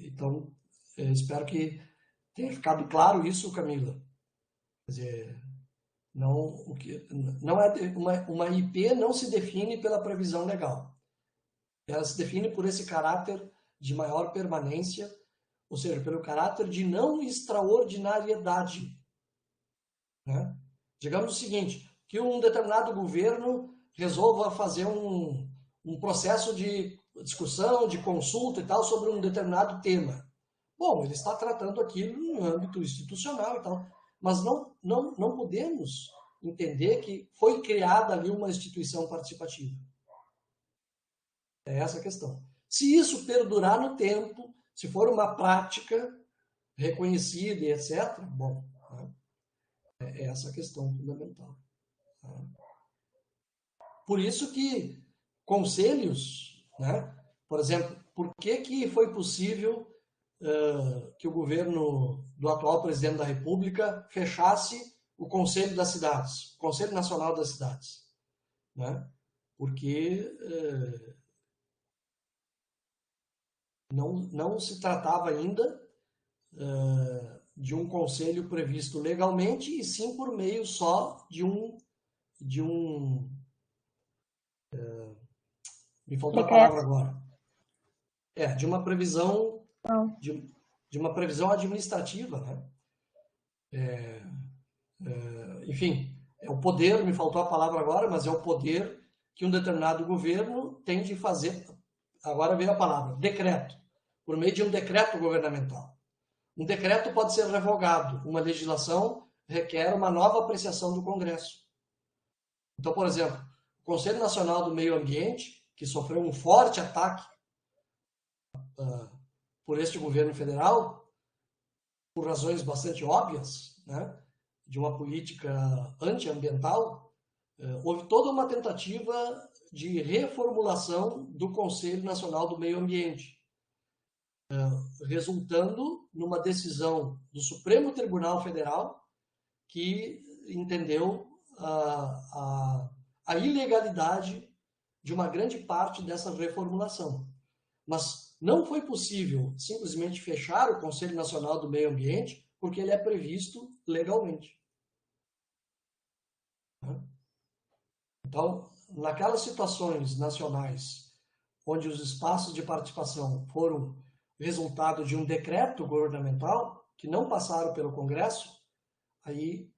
Então, espero que tenha ficado claro isso, Camila. Quer dizer, não é uma IP não se define pela previsão legal. Ela se define por esse caráter de maior permanência, ou seja, pelo caráter de não extraordinariedade. Né? Digamos o seguinte, que um determinado governo resolva fazer um processo de discussão, de consulta e tal, sobre um determinado tema. Bom, ele está tratando aquilo no âmbito institucional e tal, mas não podemos entender que foi criada ali uma instituição participativa. É essa a questão. Se isso perdurar no tempo, se for uma prática reconhecida e etc., bom, né, é essa a questão fundamental. Né? Por isso que conselhos, né, por exemplo, por que foi possível que o governo do atual presidente da República fechasse o Conselho das Cidades, o Conselho Nacional das Cidades? Né? Porque não se tratava ainda de um conselho previsto legalmente, e sim por meio só de um me faltou a palavra agora. De uma previsão de uma previsão administrativa, né? Enfim, é o poder, me faltou a palavra agora, mas é o poder que um determinado governo tem de fazer, agora veio a palavra, decreto, por meio de um decreto governamental. Um decreto pode ser revogado, uma legislação requer uma nova apreciação do Congresso. Então, por exemplo, o Conselho Nacional do Meio Ambiente, que sofreu um forte ataque por este governo federal, por razões bastante óbvias, né, de uma política antiambiental, houve toda uma tentativa de reformulação do Conselho Nacional do Meio Ambiente, resultando numa decisão do Supremo Tribunal Federal que entendeu a ilegalidade de uma grande parte dessa reformulação. Mas não foi possível simplesmente fechar o Conselho Nacional do Meio Ambiente porque ele é previsto legalmente. Então, naquelas situações nacionais onde os espaços de participação foram resultado de um decreto governamental que não passaram pelo Congresso, aí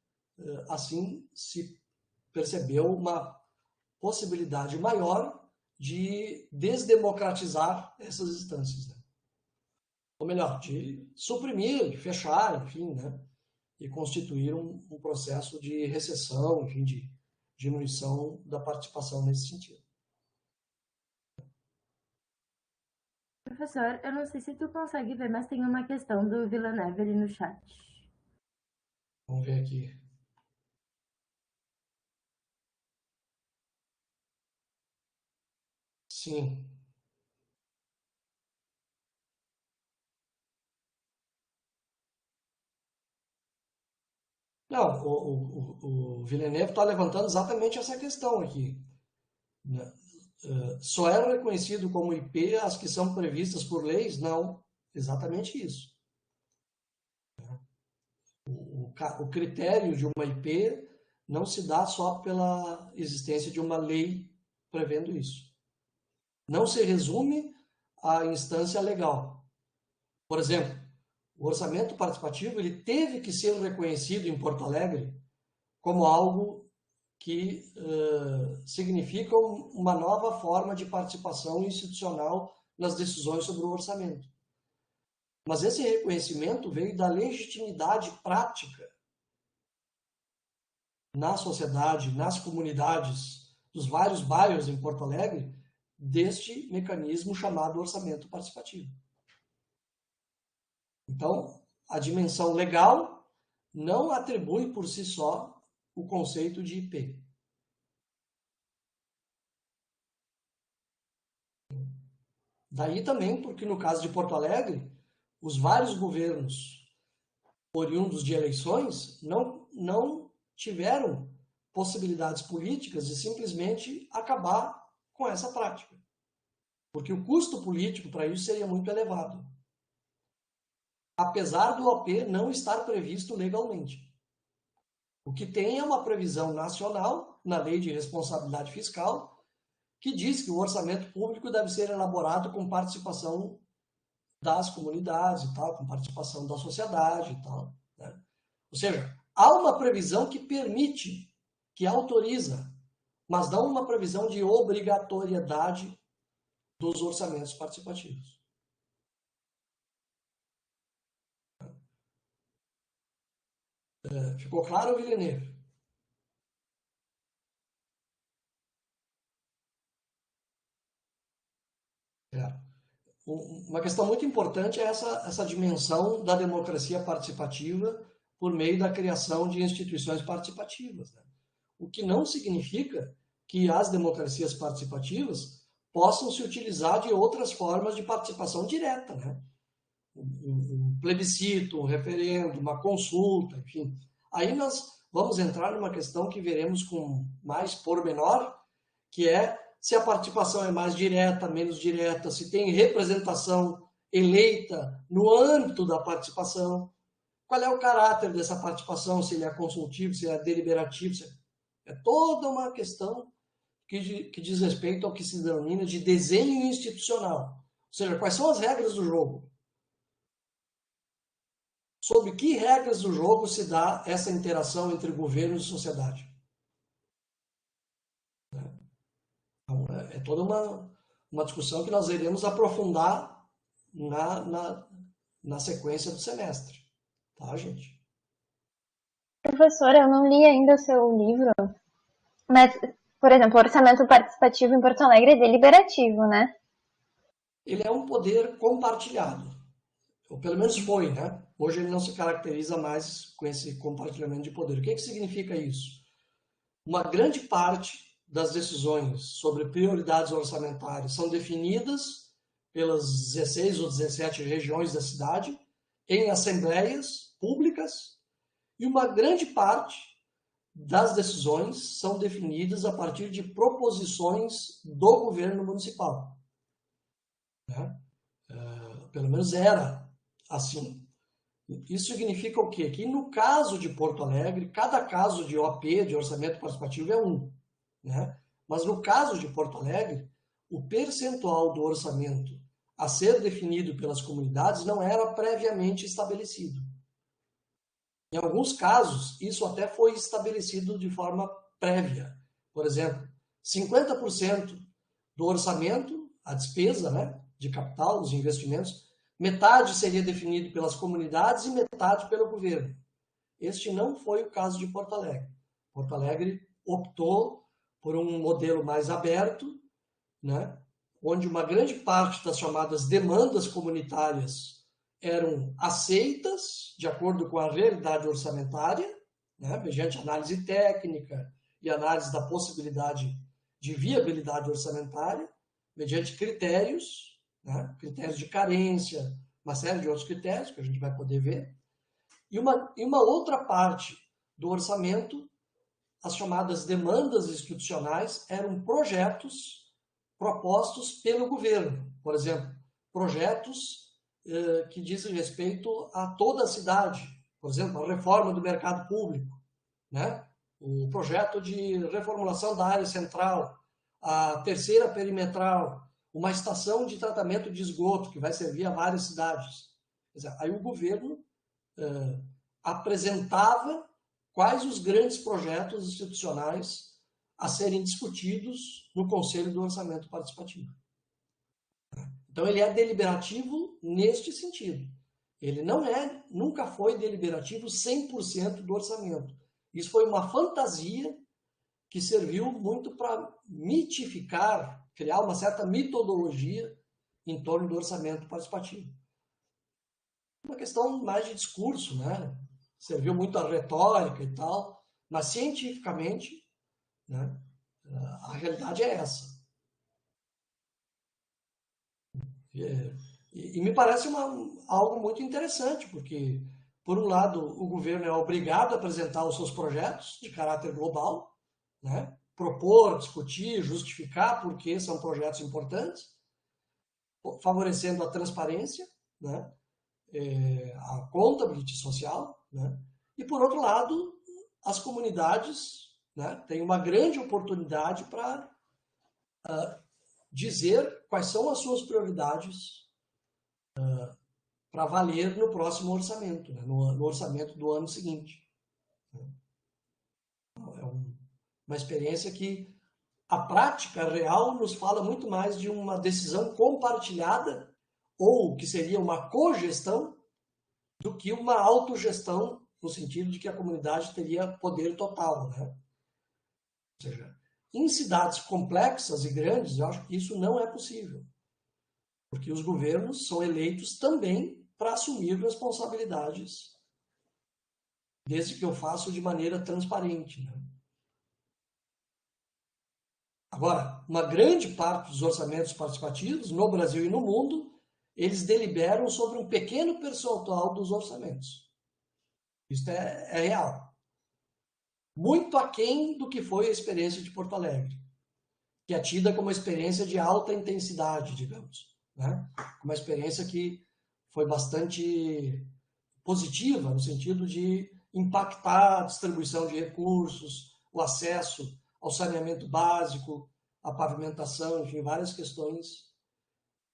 assim se percebeu uma possibilidade maior de desdemocratizar essas instâncias. Né? Ou melhor, de suprimir, de fechar, enfim, né? E constituir um processo de recessão, enfim, de diminuição da participação nesse sentido. Professor, eu não sei se tu consegue ver, mas tem uma questão do Villaneve ali no chat. Vamos ver aqui. Sim. Não, o Villeneuve está levantando exatamente essa questão aqui. Né? Só é reconhecido como IP as que são previstas por leis? Não, exatamente isso. O critério de uma IP não se dá só pela existência de uma lei prevendo isso. Não se resume à instância legal. Por exemplo, O orçamento participativo ele teve que ser reconhecido em Porto Alegre como algo que significa uma nova forma de participação institucional nas decisões sobre o orçamento. Mas esse reconhecimento veio da legitimidade prática na sociedade, nas comunidades, dos vários bairros em Porto Alegre, deste mecanismo chamado orçamento participativo. Então, a dimensão legal não atribui por si só o conceito de IP. Daí também, porque no caso de Porto Alegre, os vários governos oriundos de eleições não tiveram possibilidades políticas de simplesmente acabar com essa prática. Porque o custo político para isso seria muito elevado. Apesar do OP não estar previsto legalmente. O que tem é uma previsão nacional, na Lei de Responsabilidade Fiscal, que diz que o orçamento público deve ser elaborado com participação das comunidades e tal, com participação da sociedade e tal, né? Ou seja, há uma previsão que permite, que autoriza, mas não uma previsão de obrigatoriedade dos orçamentos participativos. Ficou claro, Villeneuve? Uma questão muito importante é essa dimensão da democracia participativa por meio da criação de instituições participativas, né? O que não significa que as democracias participativas possam se utilizar de outras formas de participação direta, né? Um plebiscito, um referendo, uma consulta, enfim. Aí nós vamos entrar numa questão que veremos com mais pormenor, que é se a participação é mais direta, menos direta, se tem representação eleita no âmbito da participação, qual é o caráter dessa participação, se ele é consultivo, se é deliberativo. É toda uma questão que diz respeito ao que se denomina de desenho institucional. Ou seja, quais são as regras do jogo? Sobre que regras do jogo se dá essa interação entre governo e sociedade? Então, é toda uma discussão que nós iremos aprofundar na sequência do semestre. Tá, gente? Professora, eu não li ainda o seu livro, mas, por exemplo, o orçamento participativo em Porto Alegre é deliberativo, né? Ele é um poder compartilhado, ou pelo menos foi, né? Hoje ele não se caracteriza mais com esse compartilhamento de poder. O que significa isso? Uma grande parte das decisões sobre prioridades orçamentárias são definidas pelas 16 ou 17 regiões da cidade em assembleias públicas, e uma grande parte das decisões são definidas a partir de proposições do governo municipal, né? Pelo menos era assim. Isso significa o quê? Que no caso de Porto Alegre, cada caso de OP, de orçamento participativo, é um, né? Mas no caso de Porto Alegre, o percentual do orçamento a ser definido pelas comunidades não era previamente estabelecido. Em alguns casos, isso até foi estabelecido de forma prévia. Por exemplo, 50% do orçamento, a despesa, né, de capital, os investimentos, metade seria definido pelas comunidades e metade pelo governo. Este não foi o caso de Porto Alegre. Porto Alegre optou por um modelo mais aberto, né, onde uma grande parte das chamadas demandas comunitárias eram aceitas de acordo com a realidade orçamentária, né, mediante análise técnica e análise da possibilidade de viabilidade orçamentária, mediante critérios, né, critérios de carência, uma série de outros critérios que a gente vai poder ver. E uma outra parte do orçamento, as chamadas demandas institucionais, eram projetos propostos pelo governo. Por exemplo, projetos que dizem respeito a toda a cidade. Por exemplo, a reforma do mercado público, né? O projeto de reformulação da área central, a terceira perimetral, uma estação de tratamento de esgoto que vai servir a várias cidades. Quer dizer, aí o governo apresentava quais os grandes projetos institucionais a serem discutidos no Conselho do Orçamento Participativo. Então, ele é deliberativo neste sentido. Ele nunca foi deliberativo 100% do orçamento. Isso foi uma fantasia que serviu muito para mitificar, criar uma certa mitologia em torno do orçamento participativo. Uma questão mais de discurso, né? Serviu muito a retórica e tal, mas cientificamente, né, a realidade é essa. E me parece algo muito interessante, porque, por um lado, o governo é obrigado a apresentar os seus projetos de caráter global, né? Propor, discutir, justificar por que são projetos importantes, favorecendo a transparência, né? A contabilidade social, né? E, por outro lado, as comunidades, né, têm uma grande oportunidade para dizer quais são as suas prioridades para valer no próximo orçamento, né, no orçamento do ano seguinte. É uma experiência que a prática real nos fala muito mais de uma decisão compartilhada, ou que seria uma cogestão, do que uma autogestão, no sentido de que a comunidade teria poder total, né? Ou seja, em cidades complexas e grandes, eu acho que isso não é possível. Porque os governos são eleitos também para assumir responsabilidades, desde que eu faço de maneira transparente, né? Agora, uma grande parte dos orçamentos participativos, no Brasil e no mundo, eles deliberam sobre um pequeno percentual dos orçamentos. Isso é real. Muito aquém do que foi a experiência de Porto Alegre, que é tida como uma experiência de alta intensidade, digamos, né? Uma experiência que foi bastante positiva, no sentido de impactar a distribuição de recursos, o acesso ao saneamento básico, a pavimentação, enfim, várias questões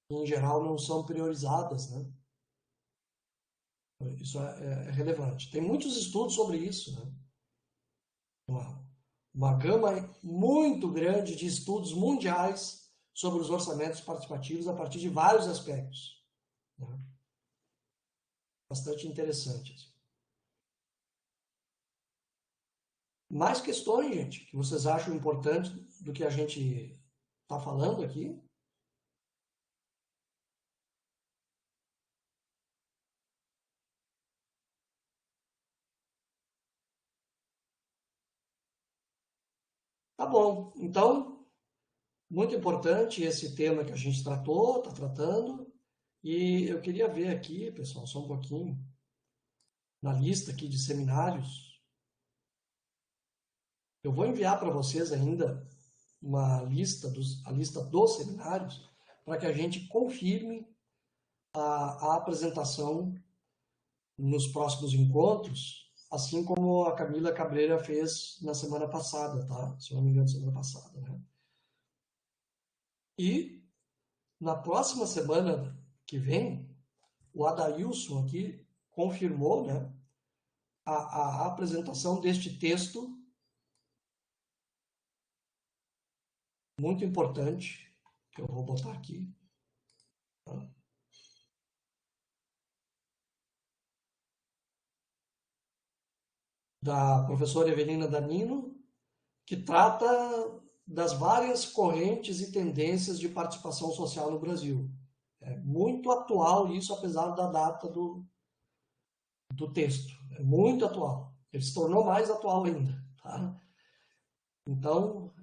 que, em geral, não são priorizadas, né? Isso é relevante. Tem muitos estudos sobre isso, né? Uma gama muito grande de estudos mundiais sobre os orçamentos participativos a partir de vários aspectos, né? Bastante interessante. Mais questões, gente, que vocês acham importantes do que a gente está falando aqui? Tá bom. Então, muito importante esse tema que a gente tratou, está tratando. E eu queria ver aqui, pessoal, só um pouquinho, na lista aqui de seminários. Eu vou enviar para vocês ainda a lista dos seminários, para que a gente confirme a apresentação nos próximos encontros, assim como a Camila Cabreira fez na semana passada, tá? Se eu não me engano, semana passada, né? E na próxima semana que vem, o Adailson aqui confirmou, né, a apresentação deste texto muito importante, que eu vou botar aqui, tá? Da professora Evelina Danino, que trata das várias correntes e tendências de participação social no Brasil. É muito atual isso, apesar da data do texto. É muito atual. Ele se tornou mais atual ainda, tá? Então,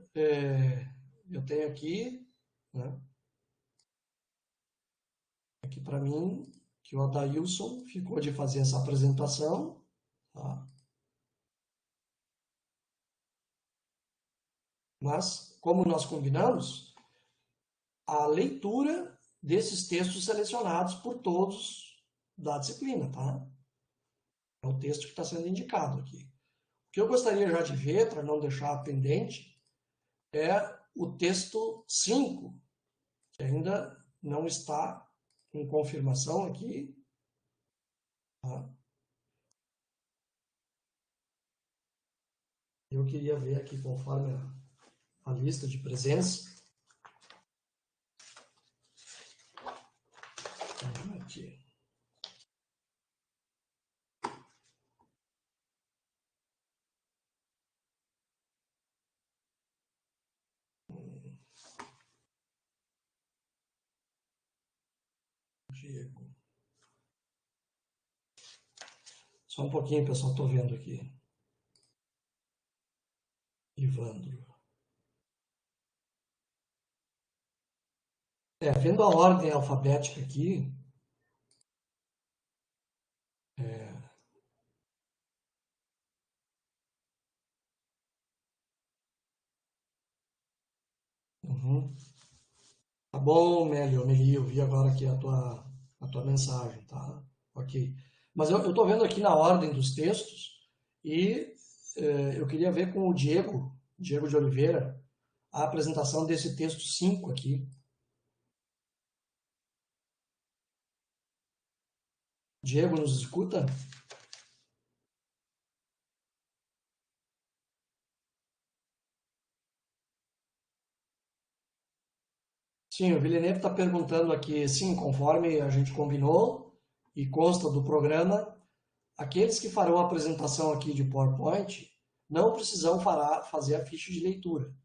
eu tenho aqui, né, aqui para mim, que o Adailson ficou de fazer essa apresentação, tá? Mas, como nós combinamos, a leitura desses textos selecionados por todos da disciplina, tá? É o texto que está sendo indicado aqui. O que eu gostaria já de ver, para não deixar pendente, é o texto 5, que ainda não está em confirmação aqui. Tá? Eu queria ver aqui, conforme a lista de presença. Aqui. Diego. Só um pouquinho, pessoal, estou vendo aqui. Ivandro. Vendo a ordem alfabética aqui, uhum. Tá bom, Meli, eu vi agora aqui a tua mensagem, tá? Ok. Mas eu estou vendo aqui na ordem dos textos e eu queria ver com o Diego de Oliveira, a apresentação desse texto 5 aqui. Diego, nos escuta? Sim, o Villeneuve está perguntando aqui, sim, conforme a gente combinou e consta do programa, aqueles que farão a apresentação aqui de PowerPoint não precisam fazer a ficha de leitura.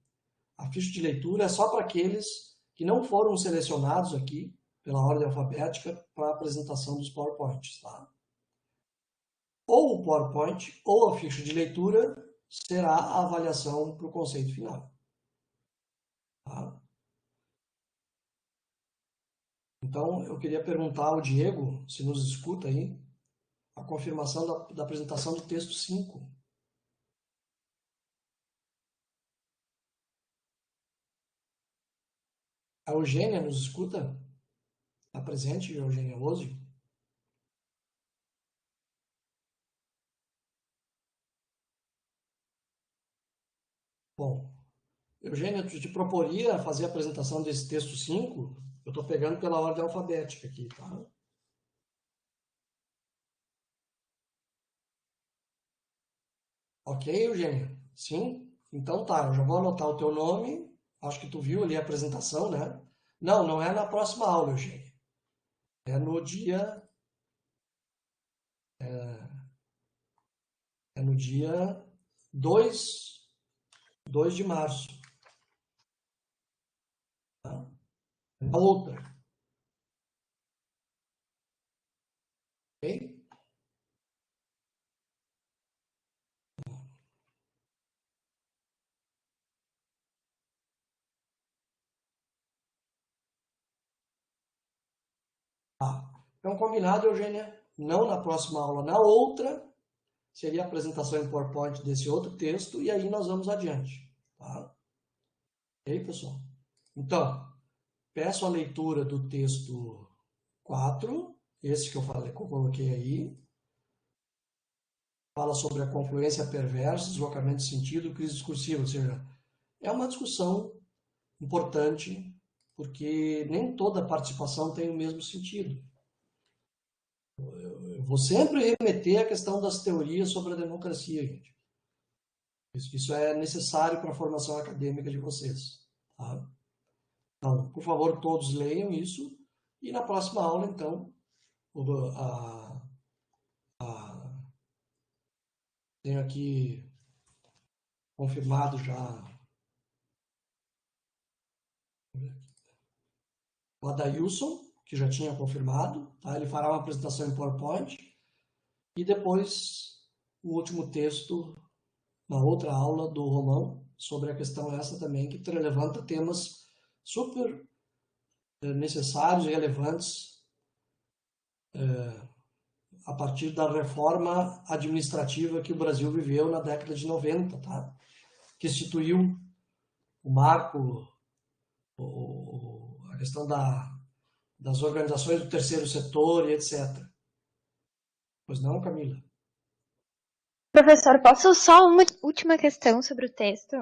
A ficha de leitura é só para aqueles que não foram selecionados aqui pela ordem alfabética para a apresentação dos PowerPoints, tá? Ou o PowerPoint ou a ficha de leitura será a avaliação para o conceito final. Tá? Então, eu queria perguntar ao Diego, se nos escuta aí, a confirmação da apresentação do texto 5. A Eugênia nos escuta? Está presente, Eugênia Ozio? Bom, Eugênia, eu te proporia fazer a apresentação desse texto 5. Eu estou pegando pela ordem alfabética aqui, tá? Ok, Eugênia? Sim? Então tá, eu já vou anotar o teu nome. Acho que tu viu ali a apresentação, né? Não, não é na próxima aula, Eugênia. É no dia... É no dia 2 de março. Tá? Na outra. Ok? Tá. Então, combinado, Eugênia? Não na próxima aula, na outra, seria a apresentação em PowerPoint desse outro texto, e aí nós vamos adiante. Tá? Ok, pessoal? Então, peço a leitura do texto 4, esse que eu falei, que eu coloquei aí. Fala sobre a confluência perversa, deslocamento de sentido, crise discursiva, ou seja, é uma discussão importante, porque nem toda participação tem o mesmo sentido. Eu vou sempre remeter à questão das teorias sobre a democracia, gente. Isso é necessário para a formação acadêmica de vocês. Tá? Então, por favor, todos leiam isso. E na próxima aula, então, tenho aqui confirmado já o Adailson, que já tinha confirmado. Tá? Ele fará uma apresentação em PowerPoint. E depois, o último texto, na outra aula do Romão, sobre a questão essa também, que levanta temas super necessários e relevantes a partir da reforma administrativa que o Brasil viveu na década de 90, tá? Que instituiu o marco, a questão das organizações do terceiro setor e etc. Pois não, Camila? Professor, posso só uma última questão sobre o texto?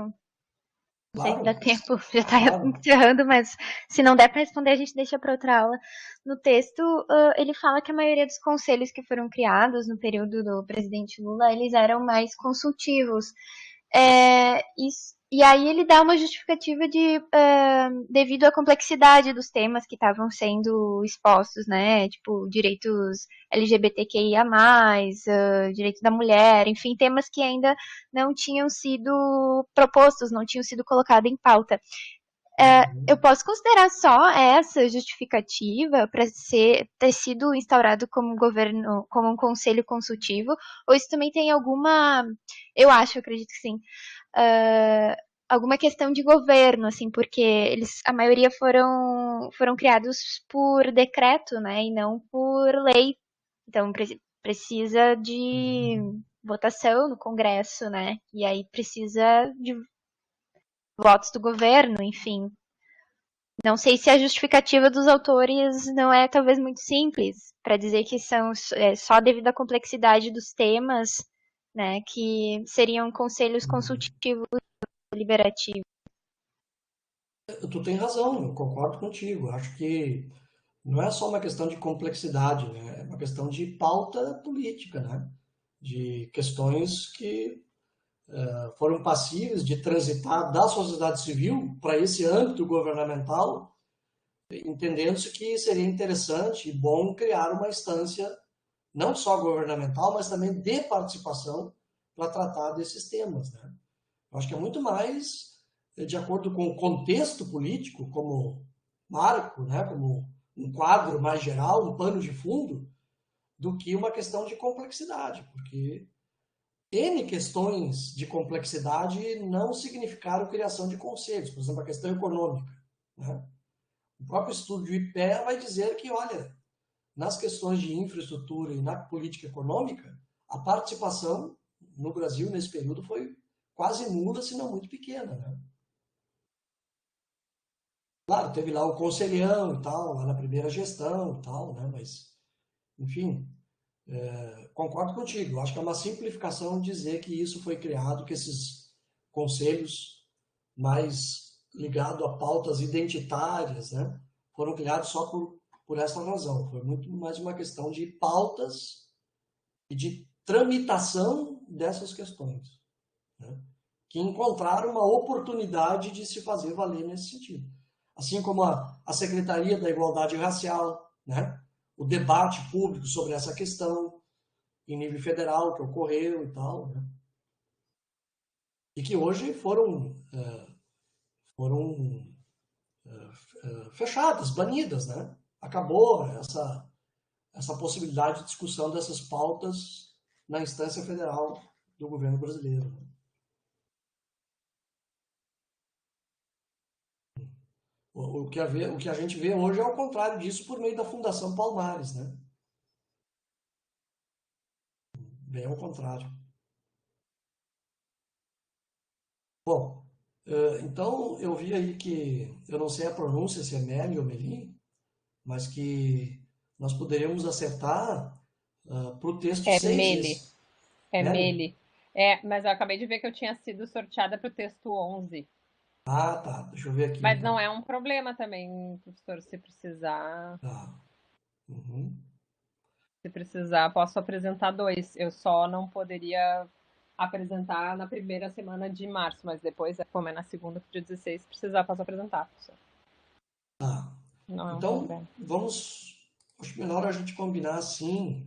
Não sei se dá Claro, tempo, já está claro. encerrando, mas se não der para responder, a gente deixa para outra aula. No texto, ele fala que a maioria dos conselhos que foram criados no período do presidente Lula, eles eram mais consultivos. E aí ele dá uma justificativa devido à complexidade dos temas que estavam sendo expostos, né? Tipo, direitos LGBTQIA+, direito da mulher, enfim, temas que ainda não tinham sido propostos, não tinham sido colocados em pauta. Eu Uhum. posso considerar só essa justificativa para ter sido instaurado como um governo, como um conselho consultivo, ou isso também tem alguma, eu acho, acredito que sim, uh, alguma questão de governo, assim, porque a maioria foram criados por decreto, né, e não por lei. Então precisa de Uhum. votação no Congresso, né, e aí precisa de votos do governo, enfim. Não sei se a justificativa dos autores não é talvez muito simples, para dizer que são só devido à complexidade dos temas, né, que seriam conselhos Uhum. consultivos deliberativos. Tu tem razão, eu concordo contigo. Acho que não é só uma questão de complexidade, né? É uma questão de pauta política, né? De questões que foram passíveis de transitar da sociedade civil para esse âmbito governamental, entendendo-se que seria interessante e bom criar uma instância não só governamental, mas também de participação para tratar desses temas, né? Eu acho que é muito mais de acordo com o contexto político, como marco, né, como um quadro mais geral, um pano de fundo, do que uma questão de complexidade, porque N questões de complexidade não significaram criação de conselhos, por exemplo, a questão econômica. Né? O próprio estudo do IPEA vai dizer que, olha, nas questões de infraestrutura e na política econômica, a participação no Brasil nesse período foi quase nula, se não muito pequena. Né? Claro, teve lá o conselhão e tal, lá na primeira gestão e tal, né? Mas, enfim, concordo contigo. Acho que é uma simplificação dizer que isso foi criado, que esses conselhos mais ligados a pautas identitárias, né? Foram criados só por essa razão. Foi muito mais uma questão de pautas e de tramitação dessas questões, né? Que encontraram uma oportunidade de se fazer valer nesse sentido. Assim como a Secretaria da Igualdade Racial, né? O debate público sobre essa questão em nível federal que ocorreu e tal, né? E que hoje foram fechadas, banidas, né? Acabou essa possibilidade de discussão dessas pautas na instância federal do governo brasileiro. Né? O que a gente vê hoje é o contrário disso por meio da Fundação Palmares, né? Bem ao contrário. Bom, então eu vi aí que, eu não sei a pronúncia, se é Meli ou Melim, mas que nós poderíamos acertar para o texto É 6 Meli, esse. é Meli? Meli. Mas eu acabei de ver que eu tinha sido sorteada para o texto 11. Ah, tá. Deixa eu ver aqui Mas não então. é um problema também, professor, se precisar. Tá. Uhum. Se precisar, posso apresentar dois. Eu só não poderia apresentar na primeira semana de março, mas depois, como é na segunda, dia 16, se precisar, posso apresentar, professor. Tá. Não é um Então, problema. vamos. Acho melhor a gente combinar assim.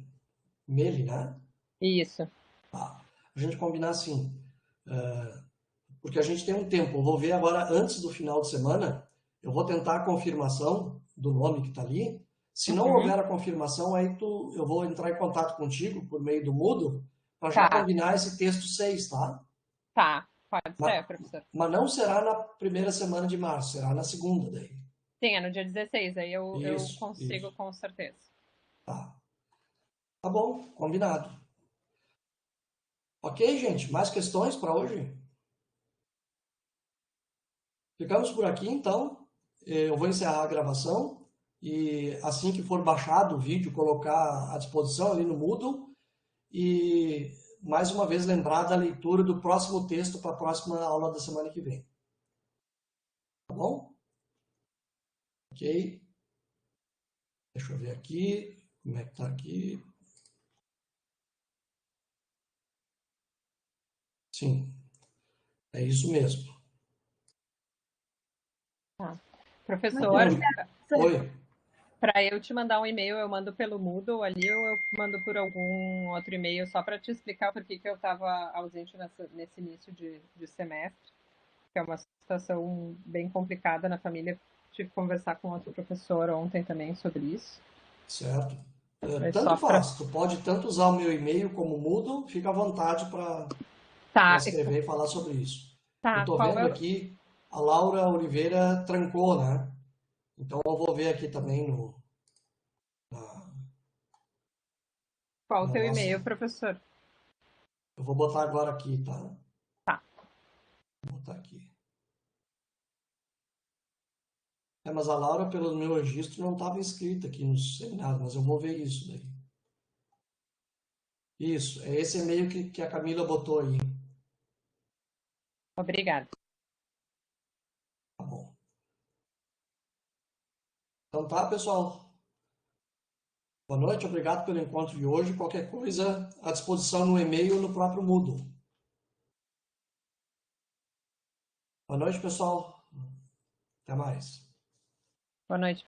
Meli, né? Isso. Tá. A gente combinar assim. Porque a gente tem um tempo. Eu vou ver agora, antes do final de semana, eu vou tentar a confirmação do nome que está ali. Se não Uhum. houver a confirmação, aí eu vou entrar em contato contigo por meio do Moodle para já Tá, combinar esse texto 6, tá? tá. Pode Mas, ser, professor. mas não será na primeira semana de março, será na segunda daí. Sim, é no dia 16, aí eu Isso, consigo isso. com certeza. Tá. Tá bom, combinado. Ok, gente? Mais questões para hoje? Ficamos por aqui, então. Eu vou encerrar a gravação e assim que for baixado o vídeo, colocar à disposição ali no Moodle e mais uma vez lembrar da leitura do próximo texto para a próxima aula da semana que vem. bom? Ok. Deixa eu ver aqui, como é que está aqui. Sim, é isso mesmo. Tá. Muito Professor, obrigada, professor. Oi, para eu te mandar um e-mail, eu mando pelo Moodle ali ou eu mando por algum outro e-mail só para te explicar por que que eu estava ausente nesse início de semestre, que é uma situação bem complicada na família. Tive que conversar com outro professor ontem também sobre isso. certo. Foi Tanto só para. faz, tu pode tanto usar o meu e-mail como o Moodle, fica à vontade para Tá, escrever e falar sobre isso. Eu tá. estou Qual vendo é, aqui, a Laura Oliveira trancou, né? Então eu vou ver aqui também na, qual o na teu nossa. e-mail, professor? Eu vou botar agora aqui, tá? Tá. Vou botar aqui. Mas a Laura, pelo meu registro, não estava inscrita aqui no seminário, mas eu vou ver isso daí. Isso, é esse e-mail que a Camila botou aí. Obrigada. Tá bom. Então tá, pessoal. Boa noite, obrigado pelo encontro de hoje. Qualquer coisa à disposição no e-mail ou no próprio Moodle. Boa noite, pessoal. Até mais. Boa noite.